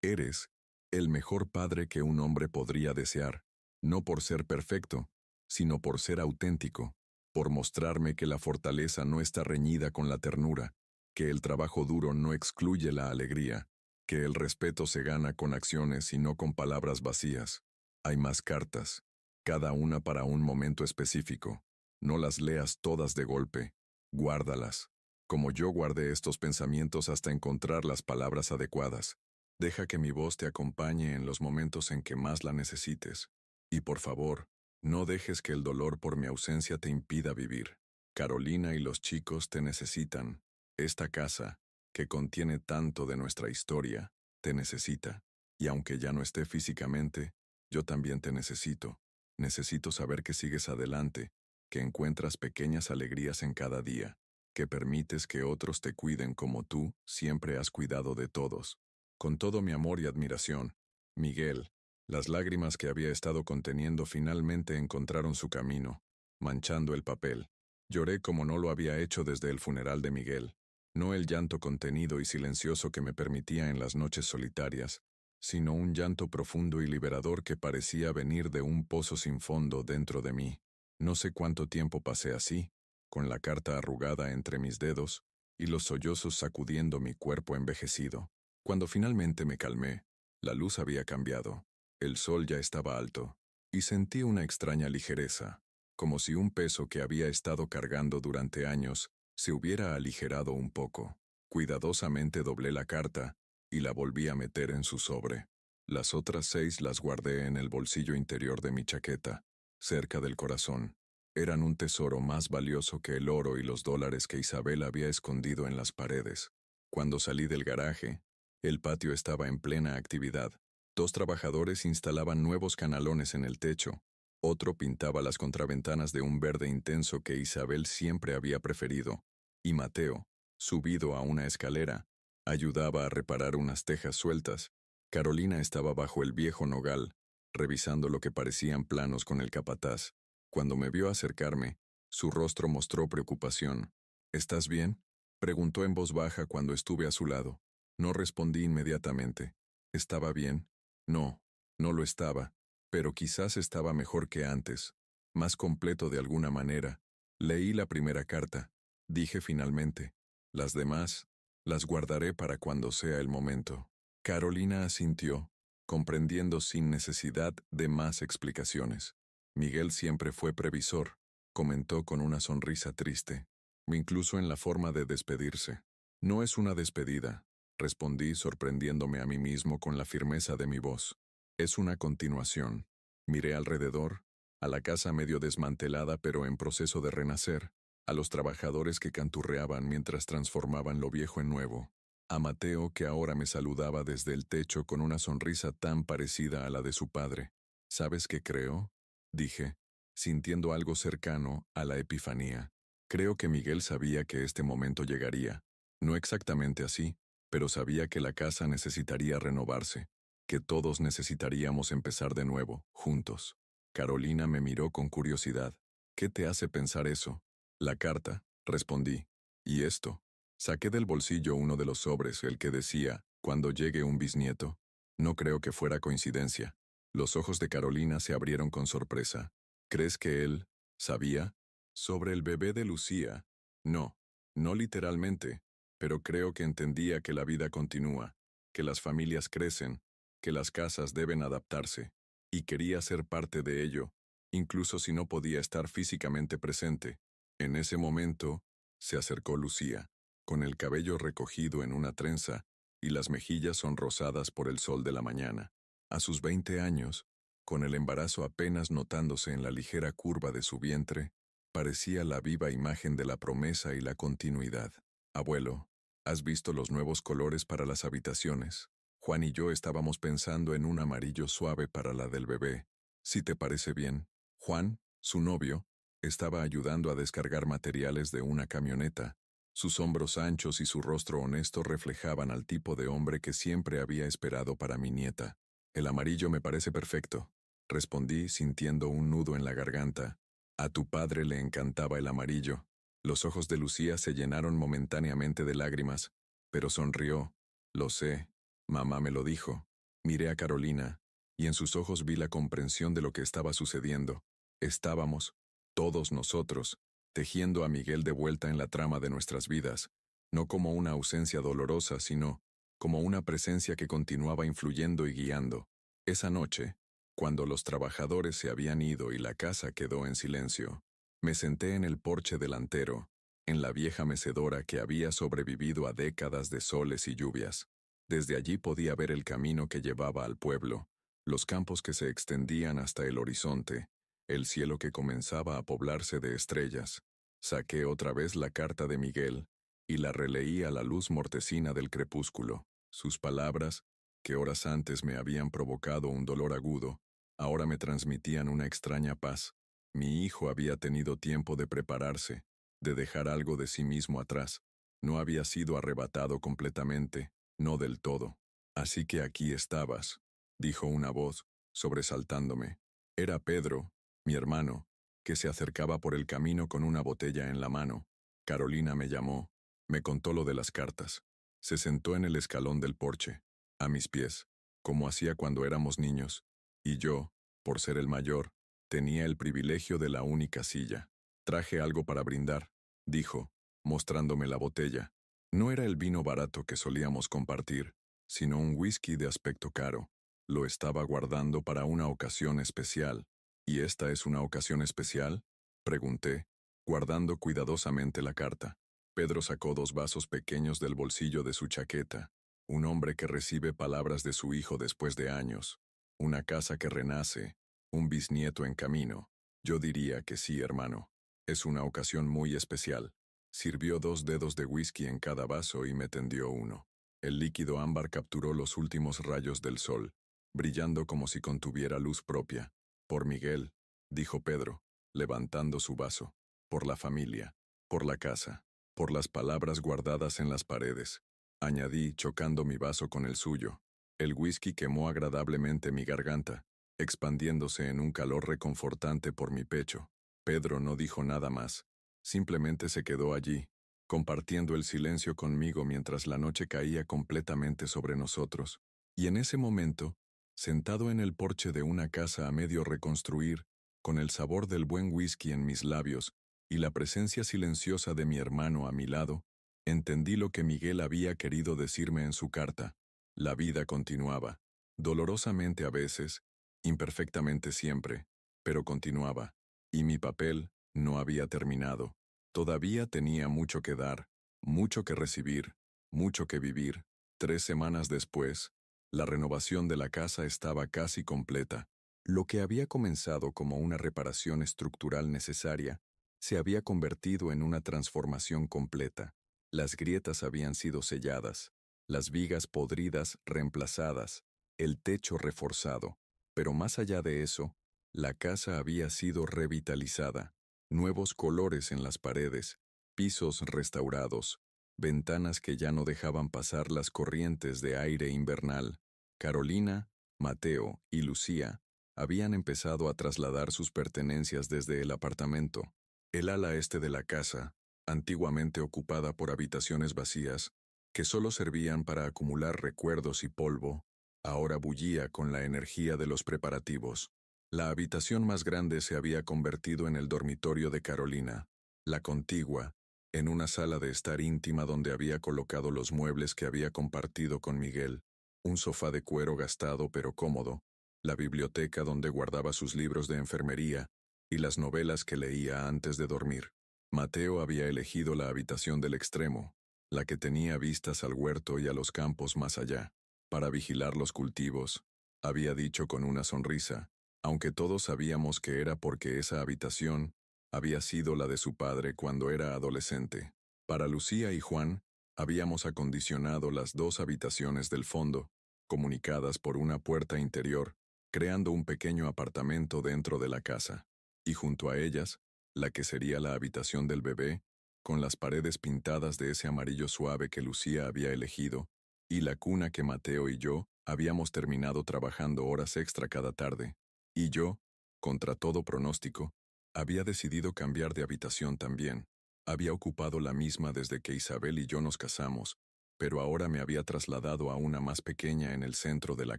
eres, el mejor padre que un hombre podría desear, no por ser perfecto, sino por ser auténtico, por mostrarme que la fortaleza no está reñida con la ternura, que el trabajo duro no excluye la alegría, que el respeto se gana con acciones y no con palabras vacías. Hay más cartas, cada una para un momento específico. No las leas todas de golpe, guárdalas, como yo guardé estos pensamientos hasta encontrar las palabras adecuadas. Deja que mi voz te acompañe en los momentos en que más la necesites. Y por favor, no dejes que el dolor por mi ausencia te impida vivir. Carolina y los chicos te necesitan. Esta casa, que contiene tanto de nuestra historia, te necesita. Y aunque ya no esté físicamente, yo también te necesito. Necesito saber que sigues adelante, que encuentras pequeñas alegrías en cada día, que permites que otros te cuiden como tú siempre has cuidado de todos. Con todo mi amor y admiración, Miguel. Las lágrimas que había estado conteniendo finalmente encontraron su camino, manchando el papel. Lloré como no lo había hecho desde el funeral de Miguel. No el llanto contenido y silencioso que me permitía en las noches solitarias, sino un llanto profundo y liberador que parecía venir de un pozo sin fondo dentro de mí. No sé cuánto tiempo pasé así, con la carta arrugada entre mis dedos y los sollozos sacudiendo mi cuerpo envejecido. Cuando finalmente me calmé, la luz había cambiado. El sol ya estaba alto, y sentí una extraña ligereza, como si un peso que había estado cargando durante años se hubiera aligerado un poco. Cuidadosamente doblé la carta y la volví a meter en su sobre. Las otras 6 las guardé en el bolsillo interior de mi chaqueta, cerca del corazón. Eran un tesoro más valioso que el oro y los dólares que Isabel había escondido en las paredes. Cuando salí del garaje, el patio estaba en plena actividad. 2 trabajadores instalaban nuevos canalones en el techo. Otro pintaba las contraventanas de un verde intenso que Isabel siempre había preferido. Y Mateo, subido a una escalera, ayudaba a reparar unas tejas sueltas. Carolina estaba bajo el viejo nogal, revisando lo que parecían planos con el capataz. Cuando me vio acercarme, su rostro mostró preocupación. ¿Estás bien?, preguntó en voz baja cuando estuve a su lado. No respondí inmediatamente. ¿Estaba bien? No, no lo estaba. pero quizás estaba mejor que antes, más completo de alguna manera. Leí la primera carta, dije finalmente. Las demás, las guardaré para cuando sea el momento. Carolina asintió, comprendiendo sin necesidad de más explicaciones. Miguel siempre fue previsor, comentó con una sonrisa triste, incluso en la forma de despedirse. No es una despedida, respondí sorprendiéndome a mí mismo con la firmeza de mi voz. Es una continuación. Miré alrededor, a la casa medio desmantelada pero en proceso de renacer, a los trabajadores que canturreaban mientras transformaban lo viejo en nuevo, a Mateo que ahora me saludaba desde el techo con una sonrisa tan parecida a la de su padre. ¿Sabes qué creo?, dije, sintiendo algo cercano a la epifanía. Creo que Miguel sabía que este momento llegaría. No exactamente así, pero sabía que la casa necesitaría renovarse, que todos necesitaríamos empezar de nuevo, juntos. Carolina me miró con curiosidad. ¿Qué te hace pensar eso? La carta, respondí. ¿Y esto? Saqué del bolsillo uno de los sobres, el que decía, cuando llegue un bisnieto. No creo que fuera coincidencia. Los ojos de Carolina se abrieron con sorpresa. ¿Crees que él sabía? ¿Sobre el bebé de Lucía? No, no literalmente, pero creo que entendía que la vida continúa, que las familias crecen, que las casas deben adaptarse, y quería ser parte de ello, incluso si no podía estar físicamente presente. En ese momento, se acercó Lucía, con el cabello recogido en una trenza y las mejillas sonrosadas por el sol de la mañana. A sus 20 años, con el embarazo apenas notándose en la ligera curva de su vientre, parecía la viva imagen de la promesa y la continuidad. Abuelo, ¿has visto los nuevos colores para las habitaciones? Juan y yo estábamos pensando en un amarillo suave para la del bebé. Si te parece bien. Juan, su novio, estaba ayudando a descargar materiales de una camioneta. Sus hombros anchos y su rostro honesto reflejaban al tipo de hombre que siempre había esperado para mi nieta. El amarillo me parece perfecto, respondí sintiendo un nudo en la garganta. A tu padre le encantaba el amarillo. Los ojos de Lucía se llenaron momentáneamente de lágrimas, pero sonrió. Lo sé, mamá me lo dijo. Miré a Carolina, y en sus ojos vi la comprensión de lo que estaba sucediendo. Estábamos, todos nosotros, tejiendo a Miguel de vuelta en la trama de nuestras vidas, no como una ausencia dolorosa, sino como una presencia que continuaba influyendo y guiando. Esa noche, cuando los trabajadores se habían ido y la casa quedó en silencio, me senté en el porche delantero, en la vieja mecedora que había sobrevivido a décadas de soles y lluvias. Desde allí podía ver el camino que llevaba al pueblo, los campos que se extendían hasta el horizonte, el cielo que comenzaba a poblarse de estrellas. Saqué otra vez la carta de Miguel y la releí a la luz mortecina del crepúsculo. Sus palabras, que horas antes me habían provocado un dolor agudo, ahora me transmitían una extraña paz. Mi hijo había tenido tiempo de prepararse, de dejar algo de sí mismo atrás. No había sido arrebatado completamente, no del todo. Así que aquí estabas, dijo una voz, sobresaltándome. Era Pedro, mi hermano, que se acercaba por el camino con una botella en la mano. Carolina me llamó, me contó lo de las cartas. Se sentó en el escalón del porche, a mis pies, como hacía cuando éramos niños, y yo, por ser el mayor, tenía el privilegio de la única silla. Traje algo para brindar, dijo, mostrándome la botella. No era el vino barato que solíamos compartir, sino un whisky de aspecto caro. Lo estaba guardando para una ocasión especial. ¿Y esta es una ocasión especial?, pregunté, guardando cuidadosamente la carta. Pedro sacó 2 vasos pequeños del bolsillo de su chaqueta. Un hombre que recibe palabras de su hijo después de años. Una casa que renace. Un bisnieto en camino. Yo diría que sí, hermano. Es una ocasión muy especial. Sirvió 2 dedos de whisky en cada vaso y me tendió uno. El líquido ámbar capturó los últimos rayos del sol, brillando como si contuviera luz propia. Por Miguel, dijo Pedro, levantando su vaso. Por la familia. Por la casa. Por las palabras guardadas en las paredes. Añadí, chocando mi vaso con el suyo. El whisky quemó agradablemente mi garganta, expandiéndose en un calor reconfortante por mi pecho. Pedro no dijo nada más. Simplemente se quedó allí, compartiendo el silencio conmigo mientras la noche caía completamente sobre nosotros. Y en ese momento, sentado en el porche de una casa a medio reconstruir, con el sabor del buen whisky en mis labios y la presencia silenciosa de mi hermano a mi lado, entendí lo que Miguel había querido decirme en su carta. La vida continuaba, dolorosamente a veces, imperfectamente siempre, pero continuaba, y mi papel no había terminado. Todavía tenía mucho que dar, mucho que recibir, mucho que vivir. 3 semanas después, la renovación de la casa estaba casi completa. Lo que había comenzado como una reparación estructural necesaria, se había convertido en una transformación completa. Las grietas habían sido selladas, las vigas podridas reemplazadas, el techo reforzado, pero más allá de eso, la casa había sido revitalizada, nuevos colores en las paredes, pisos restaurados, ventanas que ya no dejaban pasar las corrientes de aire invernal. Carolina, Mateo y Lucía habían empezado a trasladar sus pertenencias desde el apartamento. El ala este de la casa, antiguamente ocupada por habitaciones vacías, que solo servían para acumular recuerdos y polvo, ahora bullía con la energía de los preparativos. La habitación más grande se había convertido en el dormitorio de Carolina, la contigua, en una sala de estar íntima donde había colocado los muebles que había compartido con Miguel, un sofá de cuero gastado pero cómodo, la biblioteca donde guardaba sus libros de enfermería y las novelas que leía antes de dormir. Mateo había elegido la habitación del extremo, la que tenía vistas al huerto y a los campos más allá, para vigilar los cultivos, había dicho con una sonrisa, aunque todos sabíamos que era porque esa habitación había sido la de su padre cuando era adolescente. Para Lucía y Juan, habíamos acondicionado las 2 habitaciones del fondo, comunicadas por una puerta interior, creando un pequeño apartamento dentro de la casa, y junto a ellas, la que sería la habitación del bebé, con las paredes pintadas de ese amarillo suave que Lucía había elegido, y la cuna que Mateo y yo habíamos terminado trabajando horas extra cada tarde, y yo, contra todo pronóstico, había decidido cambiar de habitación también. Había ocupado la misma desde que Isabel y yo nos casamos, pero ahora me había trasladado a una más pequeña en el centro de la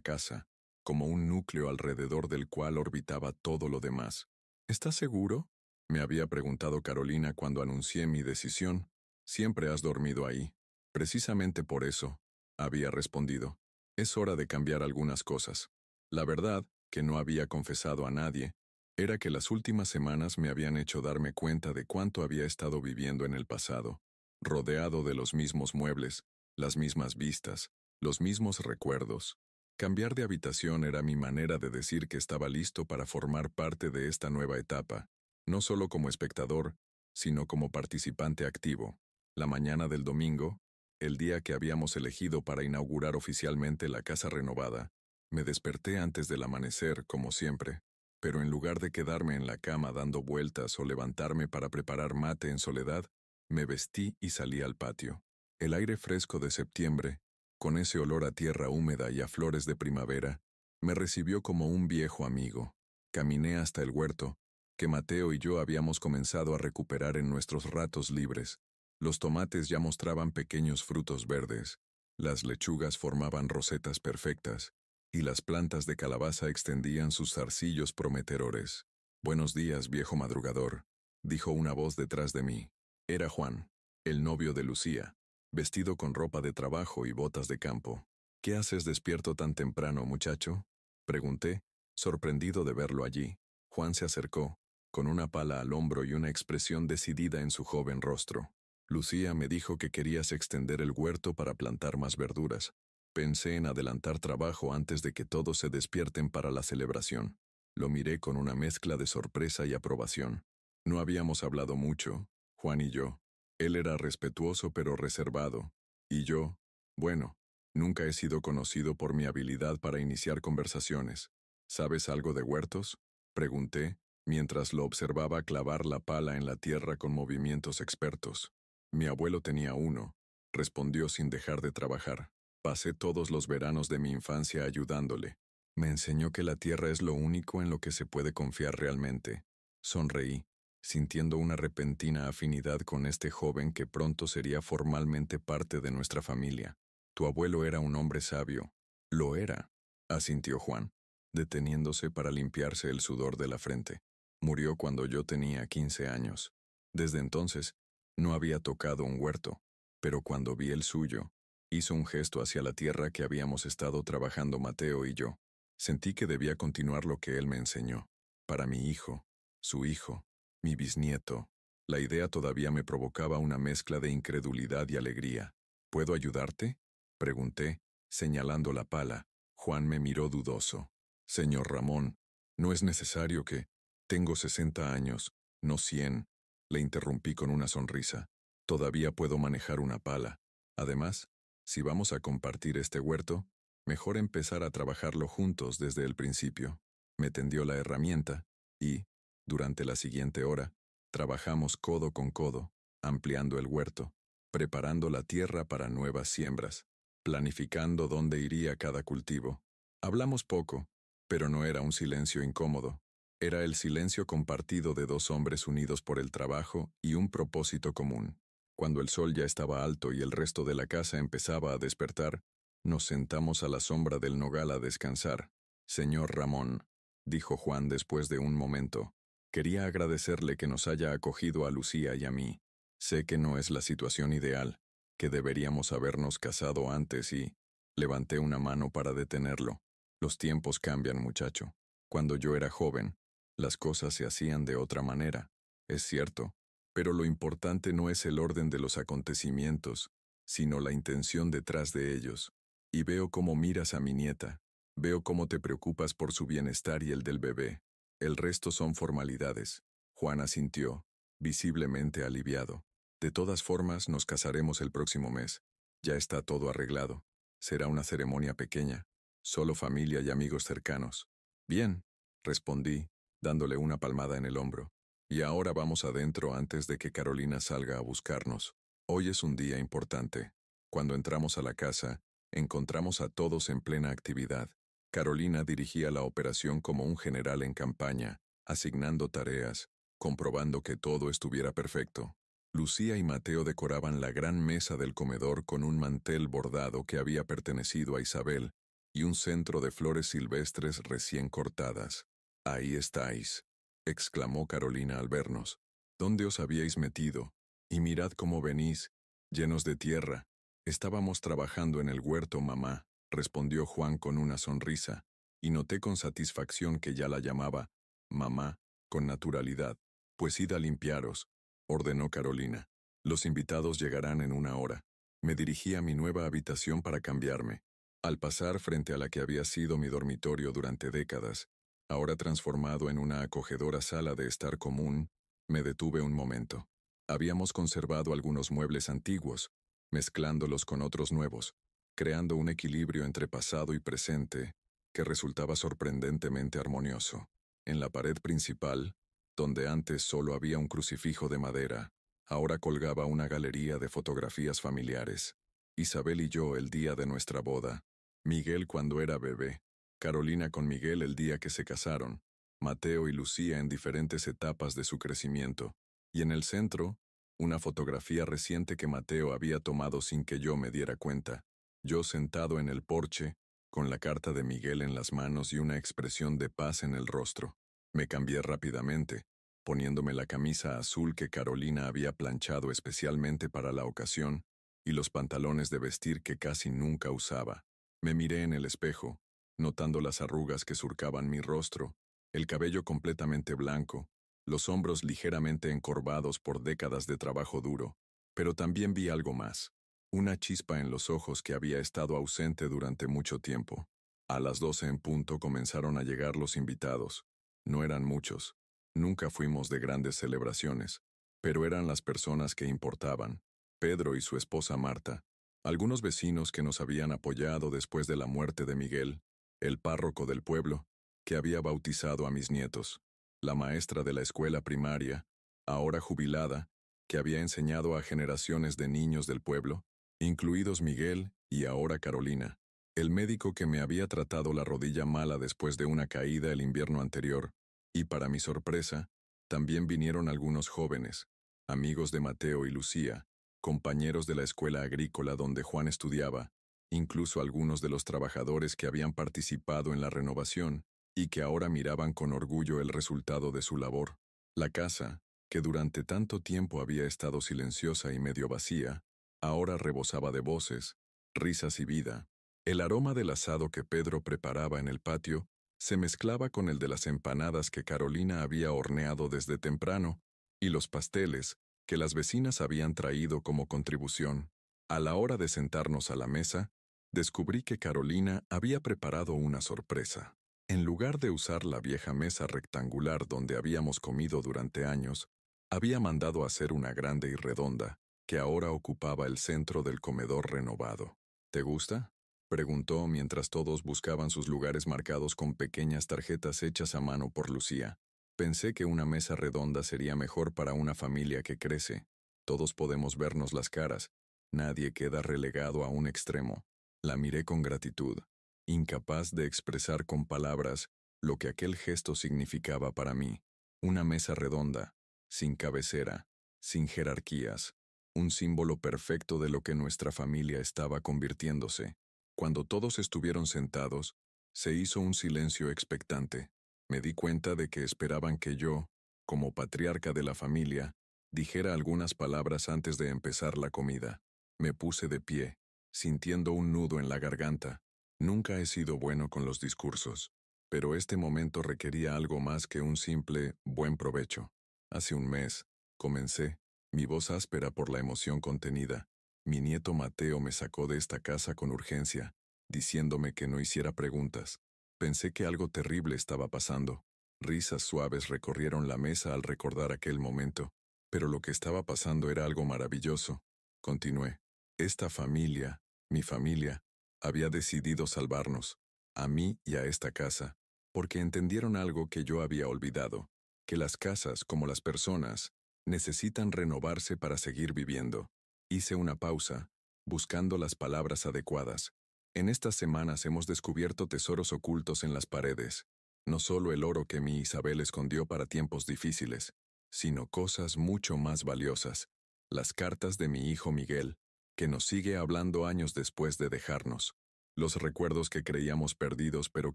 casa, como un núcleo alrededor del cual orbitaba todo lo demás. ¿Estás seguro?, me había preguntado Carolina cuando anuncié mi decisión. Siempre has dormido ahí. Precisamente por eso, había respondido. Es hora de cambiar algunas cosas. La verdad, que no había confesado a nadie, era que las últimas semanas me habían hecho darme cuenta de cuánto había estado viviendo en el pasado, rodeado de los mismos muebles, las mismas vistas, los mismos recuerdos. Cambiar de habitación era mi manera de decir que estaba listo para formar parte de esta nueva etapa, no solo como espectador, sino como participante activo. La mañana del domingo, el día que habíamos elegido para inaugurar oficialmente la casa renovada, me desperté antes del amanecer, como siempre, pero en lugar de quedarme en la cama dando vueltas o levantarme para preparar mate en soledad, me vestí y salí al patio. El aire fresco de septiembre, con ese olor a tierra húmeda y a flores de primavera, me recibió como un viejo amigo. Caminé hasta el huerto, que Mateo y yo habíamos comenzado a recuperar en nuestros ratos libres. Los tomates ya mostraban pequeños frutos verdes, las lechugas formaban rosetas perfectas, y las plantas de calabaza extendían sus zarcillos prometedores. «Buenos días, viejo madrugador», dijo una voz detrás de mí. Era Juan, el novio de Lucía, vestido con ropa de trabajo y botas de campo. «¿Qué haces despierto tan temprano, muchacho?», pregunté, sorprendido de verlo allí. Juan se acercó, con una pala al hombro y una expresión decidida en su joven rostro. «Lucía me dijo que querías extender el huerto para plantar más verduras. Pensé en adelantar trabajo antes de que todos se despierten para la celebración». Lo miré con una mezcla de sorpresa y aprobación. No habíamos hablado mucho, Juan y yo. Él era respetuoso pero reservado, y yo, bueno, nunca he sido conocido por mi habilidad para iniciar conversaciones. «¿Sabes algo de huertos?», pregunté, mientras lo observaba clavar la pala en la tierra con movimientos expertos. «Mi abuelo tenía uno», respondió sin dejar de trabajar. «Pasé todos los veranos de mi infancia ayudándole. Me enseñó que la tierra es lo único en lo que se puede confiar realmente». Sonreí, sintiendo una repentina afinidad con este joven que pronto sería formalmente parte de nuestra familia. «Tu abuelo era un hombre sabio». «Lo era», asintió Juan, deteniéndose para limpiarse el sudor de la frente. Murió cuando yo tenía 15 años. Desde entonces, no había tocado un huerto, pero cuando vi el suyo, hizo un gesto hacia la tierra que habíamos estado trabajando Mateo y yo. Sentí que debía continuar lo que él me enseñó. Para mi hijo, su hijo, mi bisnieto. La idea todavía me provocaba una mezcla de incredulidad y alegría. ¿Puedo ayudarte?, pregunté, señalando la pala. Juan me miró dudoso. Señor Ramón, no es necesario que... Tengo 60 años, no 100, le interrumpí con una sonrisa. Todavía puedo manejar una pala. Además, si vamos a compartir este huerto, mejor empezar a trabajarlo juntos desde el principio. Me tendió la herramienta y, durante la siguiente hora, trabajamos codo con codo, ampliando el huerto, preparando la tierra para nuevas siembras, planificando dónde iría cada cultivo. Hablamos poco, pero no era un silencio incómodo. Era el silencio compartido de dos hombres unidos por el trabajo y un propósito común. Cuando el sol ya estaba alto y el resto de la casa empezaba a despertar, nos sentamos a la sombra del nogal a descansar. Señor Ramón, dijo Juan después de un momento, quería agradecerle que nos haya acogido a Lucía y a mí. Sé que no es la situación ideal, que deberíamos habernos casado antes y... Levanté una mano para detenerlo. Los tiempos cambian, muchacho. Cuando yo era joven, las cosas se hacían de otra manera, es cierto, pero lo importante no es el orden de los acontecimientos, sino la intención detrás de ellos. Y veo cómo miras a mi nieta, veo cómo te preocupas por su bienestar y el del bebé. El resto son formalidades. Juan asintió, visiblemente aliviado. De todas formas, nos casaremos el próximo mes. Ya está todo arreglado. Será una ceremonia pequeña, solo familia y amigos cercanos. Bien, respondí, dándole una palmada en el hombro. Y ahora vamos adentro antes de que Carolina salga a buscarnos. Hoy es un día importante. Cuando entramos a la casa, encontramos a todos en plena actividad. Carolina dirigía la operación como un general en campaña, asignando tareas, comprobando que todo estuviera perfecto. Lucía y Mateo decoraban la gran mesa del comedor con un mantel bordado que había pertenecido a Isabel y un centro de flores silvestres recién cortadas. «Ahí estáis», exclamó Carolina al vernos. «¿Dónde os habíais metido? Y mirad cómo venís, llenos de tierra». «Estábamos trabajando en el huerto, mamá», respondió Juan con una sonrisa, y noté con satisfacción que ya la llamaba mamá, con naturalidad. «Pues id a limpiaros», ordenó Carolina. «Los invitados llegarán en una hora». Me dirigí a mi nueva habitación para cambiarme. Al pasar frente a la que había sido mi dormitorio durante décadas, ahora transformado en una acogedora sala de estar común, me detuve un momento. Habíamos conservado algunos muebles antiguos, mezclándolos con otros nuevos, creando un equilibrio entre pasado y presente que resultaba sorprendentemente armonioso. En la pared principal, donde antes solo había un crucifijo de madera, ahora colgaba una galería de fotografías familiares. Isabel y yo el día de nuestra boda, Miguel cuando era bebé, Carolina con Miguel el día que se casaron, Mateo y Lucía en diferentes etapas de su crecimiento, y en el centro, una fotografía reciente que Mateo había tomado sin que yo me diera cuenta. Yo sentado en el porche, con la carta de Miguel en las manos y una expresión de paz en el rostro. Me cambié rápidamente, poniéndome la camisa azul que Carolina había planchado especialmente para la ocasión, y los pantalones de vestir que casi nunca usaba. Me miré en el espejo, notando las arrugas que surcaban mi rostro, el cabello completamente blanco, los hombros ligeramente encorvados por décadas de trabajo duro, pero también vi algo más, una chispa en los ojos que había estado ausente durante mucho tiempo. A las 12 en punto comenzaron a llegar los invitados. No eran muchos, nunca fuimos de grandes celebraciones, pero eran las personas que importaban, Pedro y su esposa Marta, algunos vecinos que nos habían apoyado después de la muerte de Miguel, el párroco del pueblo, que había bautizado a mis nietos, la maestra de la escuela primaria, ahora jubilada, que había enseñado a generaciones de niños del pueblo, incluidos Miguel y ahora Carolina, el médico que me había tratado la rodilla mala después de una caída el invierno anterior, y para mi sorpresa, también vinieron algunos jóvenes, amigos de Mateo y Lucía, compañeros de la escuela agrícola donde Juan estudiaba, incluso algunos de los trabajadores que habían participado en la renovación y que ahora miraban con orgullo el resultado de su labor. La casa, que durante tanto tiempo había estado silenciosa y medio vacía, ahora rebosaba de voces, risas y vida. El aroma del asado que Pedro preparaba en el patio se mezclaba con el de las empanadas que Carolina había horneado desde temprano y los pasteles que las vecinas habían traído como contribución. A la hora de sentarnos a la mesa, descubrí que Carolina había preparado una sorpresa. En lugar de usar la vieja mesa rectangular donde habíamos comido durante años, había mandado hacer una grande y redonda, que ahora ocupaba el centro del comedor renovado. ¿Te gusta?, preguntó mientras todos buscaban sus lugares marcados con pequeñas tarjetas hechas a mano por Lucía. Pensé que una mesa redonda sería mejor para una familia que crece. Todos podemos vernos las caras. Nadie queda relegado a un extremo. La miré con gratitud, incapaz de expresar con palabras lo que aquel gesto significaba para mí. Una mesa redonda, sin cabecera, sin jerarquías, un símbolo perfecto de lo que nuestra familia estaba convirtiéndose. Cuando todos estuvieron sentados, se hizo un silencio expectante. Me di cuenta de que esperaban que yo, como patriarca de la familia, dijera algunas palabras antes de empezar la comida. Me puse de pie, sintiendo un nudo en la garganta. Nunca he sido bueno con los discursos, pero este momento requería algo más que un simple buen provecho. Hace un mes, comencé, mi voz áspera por la emoción contenida. Mi nieto Mateo me sacó de esta casa con urgencia, diciéndome que no hiciera preguntas. Pensé que algo terrible estaba pasando. Risas suaves recorrieron la mesa al recordar aquel momento, pero lo que estaba pasando era algo maravilloso. Continué. Esta familia, mi familia, había decidido salvarnos, a mí y a esta casa, porque entendieron algo que yo había olvidado, que las casas, como las personas, necesitan renovarse para seguir viviendo. Hice una pausa, buscando las palabras adecuadas. En estas semanas hemos descubierto tesoros ocultos en las paredes, no solo el oro que mi Isabel escondió para tiempos difíciles, sino cosas mucho más valiosas, las cartas de mi hijo Miguel, que nos sigue hablando años después de dejarnos, los recuerdos que creíamos perdidos pero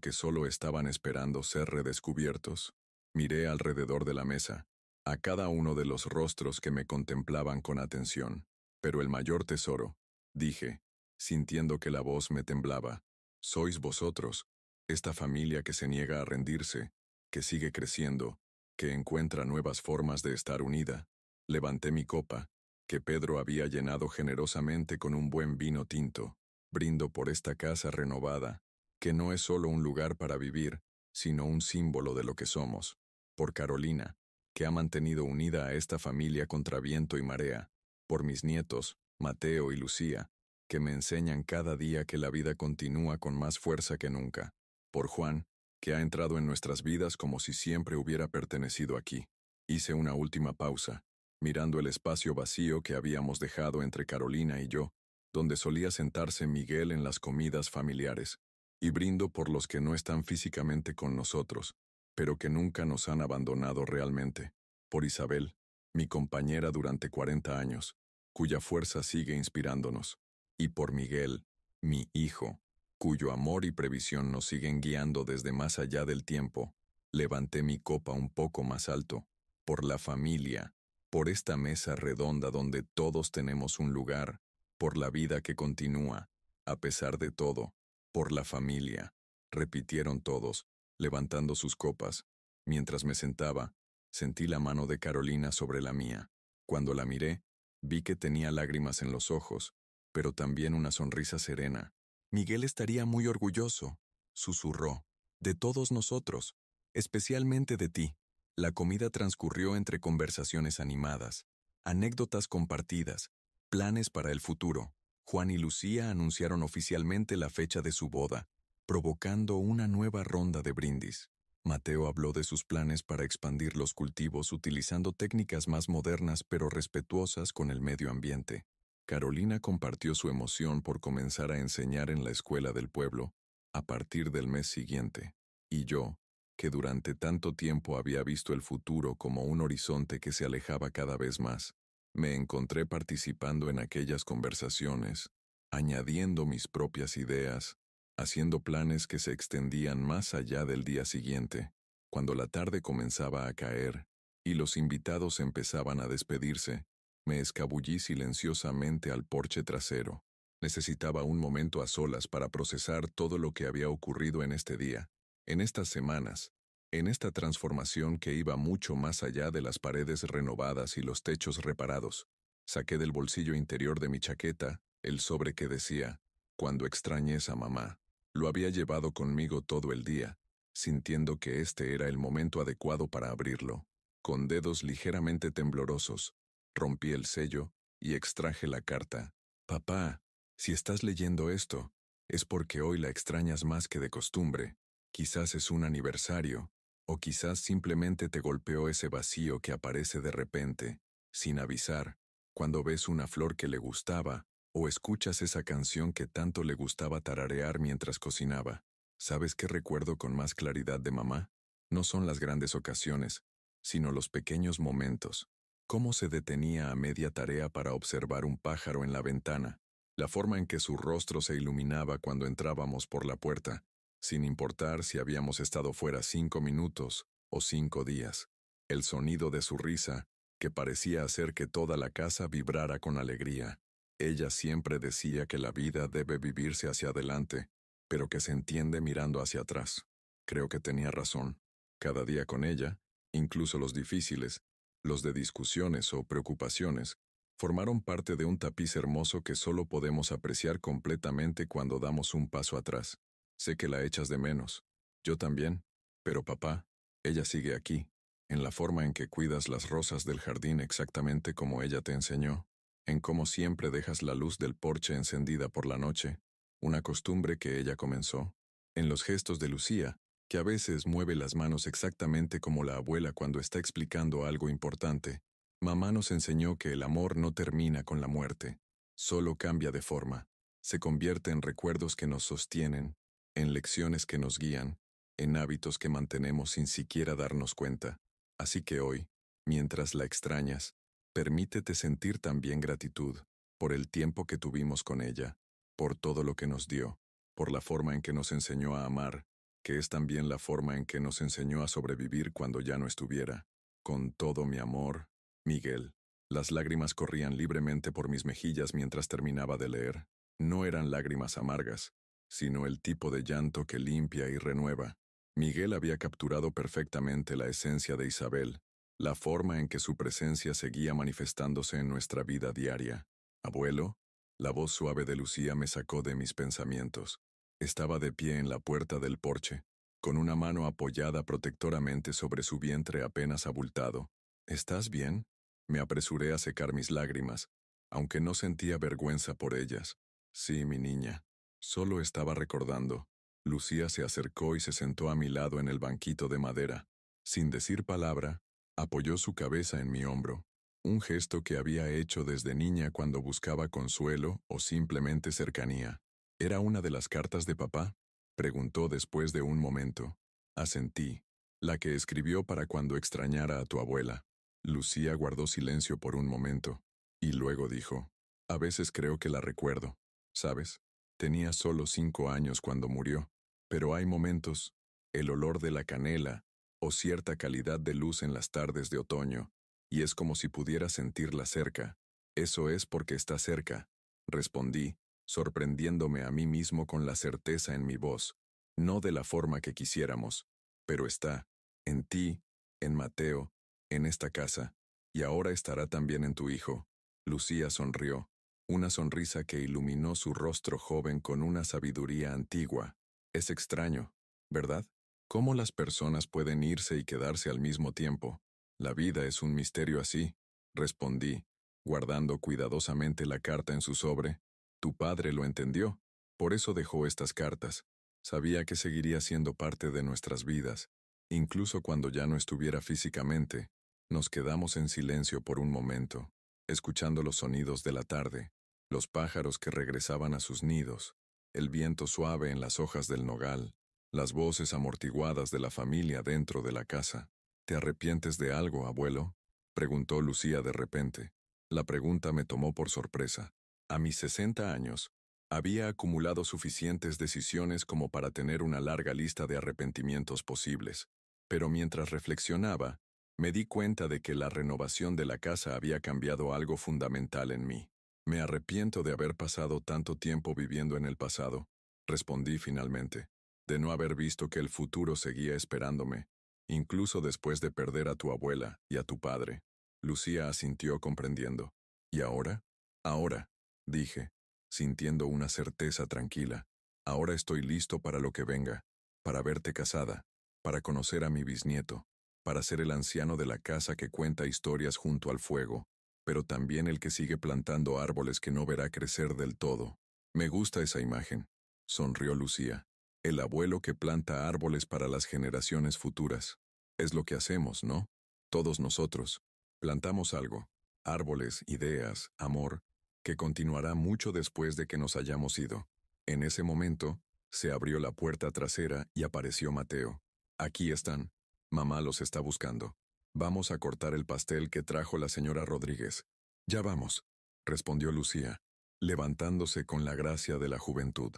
que solo estaban esperando ser redescubiertos. Miré alrededor de la mesa, a cada uno de los rostros que me contemplaban con atención. Pero el mayor tesoro, dije, sintiendo que la voz me temblaba, sois vosotros, esta familia que se niega a rendirse, que sigue creciendo, que encuentra nuevas formas de estar unida. Levanté mi copa, que Pedro había llenado generosamente con un buen vino tinto. Brindo por esta casa renovada, que no es solo un lugar para vivir, sino un símbolo de lo que somos. Por Carolina, que ha mantenido unida a esta familia contra viento y marea. Por mis nietos, Mateo y Lucía, que me enseñan cada día que la vida continúa con más fuerza que nunca. Por Juan, que ha entrado en nuestras vidas como si siempre hubiera pertenecido aquí. Hice una última pausa, mirando el espacio vacío que habíamos dejado entre Carolina y yo, donde solía sentarse Miguel en las comidas familiares, y brindo por los que no están físicamente con nosotros, pero que nunca nos han abandonado realmente. Por Isabel, mi compañera durante 40 años, cuya fuerza sigue inspirándonos, y por Miguel, mi hijo, cuyo amor y previsión nos siguen guiando desde más allá del tiempo. Levanté mi copa un poco más alto, por la familia, por esta mesa redonda donde todos tenemos un lugar, por la vida que continúa, a pesar de todo, por la familia, repitieron todos, levantando sus copas. Mientras me sentaba, sentí la mano de Carolina sobre la mía. Cuando la miré, vi que tenía lágrimas en los ojos, pero también una sonrisa serena. Miguel estaría muy orgulloso, susurró, de todos nosotros, especialmente de ti. La comida transcurrió entre conversaciones animadas, anécdotas compartidas, planes para el futuro. Juan y Lucía anunciaron oficialmente la fecha de su boda, provocando una nueva ronda de brindis. Mateo habló de sus planes para expandir los cultivos utilizando técnicas más modernas pero respetuosas con el medio ambiente. Carolina compartió su emoción por comenzar a enseñar en la escuela del pueblo a partir del mes siguiente. Y yo, que durante tanto tiempo había visto el futuro como un horizonte que se alejaba cada vez más, me encontré participando en aquellas conversaciones, añadiendo mis propias ideas, haciendo planes que se extendían más allá del día siguiente. Cuando la tarde comenzaba a caer y los invitados empezaban a despedirse, me escabullí silenciosamente al porche trasero. Necesitaba un momento a solas para procesar todo lo que había ocurrido en este día, en estas semanas, en esta transformación que iba mucho más allá de las paredes renovadas y los techos reparados. Saqué del bolsillo interior de mi chaqueta el sobre que decía, «Cuando extrañes a mamá». Lo había llevado conmigo todo el día, sintiendo que este era el momento adecuado para abrirlo. Con dedos ligeramente temblorosos, rompí el sello y extraje la carta. «Papá, si estás leyendo esto, es porque hoy la extrañas más que de costumbre. Quizás es un aniversario, o quizás simplemente te golpeó ese vacío que aparece de repente, sin avisar, cuando ves una flor que le gustaba, o escuchas esa canción que tanto le gustaba tararear mientras cocinaba. ¿Sabes qué recuerdo con más claridad de mamá? No son las grandes ocasiones, sino los pequeños momentos. Cómo se detenía a media tarea para observar un pájaro en la ventana, la forma en que su rostro se iluminaba cuando entrábamos por la puerta, sin importar si habíamos estado fuera 5 minutos o 5 días. El sonido de su risa, que parecía hacer que toda la casa vibrara con alegría. Ella siempre decía que la vida debe vivirse hacia adelante, pero que se entiende mirando hacia atrás. Creo que tenía razón. Cada día con ella, incluso los difíciles, los de discusiones o preocupaciones, formaron parte de un tapiz hermoso que solo podemos apreciar completamente cuando damos un paso atrás. Sé que la echas de menos. Yo también. Pero papá, ella sigue aquí, en la forma en que cuidas las rosas del jardín exactamente como ella te enseñó, en cómo siempre dejas la luz del porche encendida por la noche, una costumbre que ella comenzó, en los gestos de Lucía, que a veces mueve las manos exactamente como la abuela cuando está explicando algo importante. Mamá nos enseñó que el amor no termina con la muerte, solo cambia de forma, se convierte en recuerdos que nos sostienen, en lecciones que nos guían, en hábitos que mantenemos sin siquiera darnos cuenta. Así que hoy, mientras la extrañas, permítete sentir también gratitud por el tiempo que tuvimos con ella, por todo lo que nos dio, por la forma en que nos enseñó a amar, que es también la forma en que nos enseñó a sobrevivir cuando ya no estuviera. Con todo mi amor, Miguel. Las lágrimas corrían libremente por mis mejillas mientras terminaba de leer. No eran lágrimas amargas, sino el tipo de llanto que limpia y renueva. Miguel había capturado perfectamente la esencia de Isabel, la forma en que su presencia seguía manifestándose en nuestra vida diaria. «Abuelo», la voz suave de Lucía me sacó de mis pensamientos. Estaba de pie en la puerta del porche, con una mano apoyada protectoramente sobre su vientre apenas abultado. «¿Estás bien?». Me apresuré a secar mis lágrimas, aunque no sentía vergüenza por ellas. «Sí, mi niña». Solo estaba recordando. Lucía se acercó y se sentó a mi lado en el banquito de madera. Sin decir palabra, apoyó su cabeza en mi hombro, un gesto que había hecho desde niña cuando buscaba consuelo o simplemente cercanía. «¿Era una de las cartas de papá?», preguntó después de un momento. Asentí. «La que escribió para cuando extrañara a tu abuela». Lucía guardó silencio por un momento, y luego dijo, «A veces creo que la recuerdo, ¿sabes? Tenía solo 5 años cuando murió, pero hay momentos, el olor de la canela, o cierta calidad de luz en las tardes de otoño, y es como si pudiera sentirla cerca. Eso es porque está cerca», respondí, sorprendiéndome a mí mismo con la certeza en mi voz, no de la forma que quisiéramos, pero está, en ti, en Mateo, en esta casa, y ahora estará también en tu hijo. Lucía sonrió, una sonrisa que iluminó su rostro joven con una sabiduría antigua. Es extraño, ¿verdad? ¿Cómo las personas pueden irse y quedarse al mismo tiempo? La vida es un misterio así, respondí, guardando cuidadosamente la carta en su sobre. Tu padre lo entendió, por eso dejó estas cartas. Sabía que seguiría siendo parte de nuestras vidas, incluso cuando ya no estuviera físicamente. Nos quedamos en silencio por un momento, escuchando los sonidos de la tarde, los pájaros que regresaban a sus nidos, el viento suave en las hojas del nogal, las voces amortiguadas de la familia dentro de la casa. «¿Te arrepientes de algo, abuelo?», preguntó Lucía de repente. La pregunta me tomó por sorpresa. A mis 60 años, Había acumulado suficientes decisiones como para tener una larga lista de arrepentimientos posibles, pero mientras reflexionaba, me di cuenta de que la renovación de la casa había cambiado algo fundamental en mí. Me arrepiento de haber pasado tanto tiempo viviendo en el pasado, respondí finalmente, de no haber visto que el futuro seguía esperándome, incluso después de perder a tu abuela y a tu padre. Lucía asintió comprendiendo. ¿Y ahora? Ahora, dije, sintiendo una certeza tranquila. Ahora estoy listo para lo que venga, para verte casada, para conocer a mi bisnieto, para ser el anciano de la casa que cuenta historias junto al fuego, pero también el que sigue plantando árboles que no verá crecer del todo. Me gusta esa imagen, sonrió Lucía. El abuelo que planta árboles para las generaciones futuras. Es lo que hacemos, ¿no? Todos nosotros. Plantamos algo. Árboles, ideas, amor, que continuará mucho después de que nos hayamos ido. En ese momento, se abrió la puerta trasera y apareció Mateo. Aquí están. Mamá los está buscando. Vamos a cortar el pastel que trajo la señora Rodríguez. Ya vamos, respondió Lucía, levantándose con la gracia de la juventud.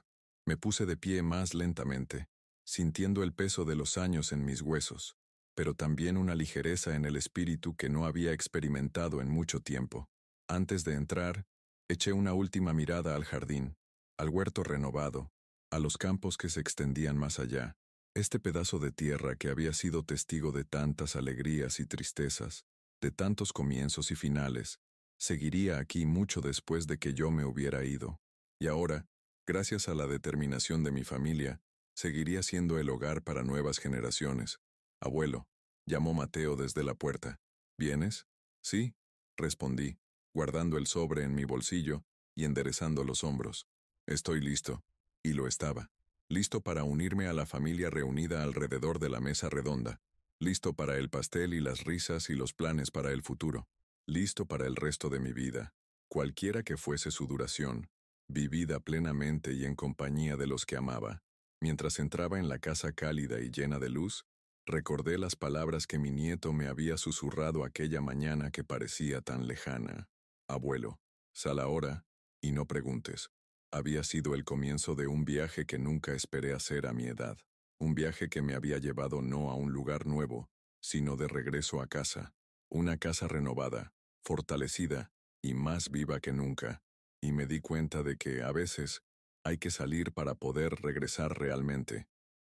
Me puse de pie más lentamente, sintiendo el peso de los años en mis huesos, pero también una ligereza en el espíritu que no había experimentado en mucho tiempo. Antes de entrar, eché una última mirada al jardín, al huerto renovado, a los campos que se extendían más allá, este pedazo de tierra que había sido testigo de tantas alegrías y tristezas, de tantos comienzos y finales, seguiría aquí mucho después de que yo me hubiera ido. Y ahora, gracias a la determinación de mi familia, seguiría siendo el hogar para nuevas generaciones. Abuelo, llamó Mateo desde la puerta. ¿Vienes? Sí, respondí, guardando el sobre en mi bolsillo y enderezando los hombros. Estoy listo. Y lo estaba. Listo para unirme a la familia reunida alrededor de la mesa redonda. Listo para el pastel y las risas y los planes para el futuro. Listo para el resto de mi vida, cualquiera que fuese su duración, vivida plenamente y en compañía de los que amaba. Mientras entraba en la casa cálida y llena de luz, recordé las palabras que mi nieto me había susurrado aquella mañana que parecía tan lejana. Abuelo, sal ahora y no preguntes. Había sido el comienzo de un viaje que nunca esperé hacer a mi edad. Un viaje que me había llevado no a un lugar nuevo, sino de regreso a casa. Una casa renovada, fortalecida y más viva que nunca. Y me di cuenta de que, a veces, hay que salir para poder regresar realmente.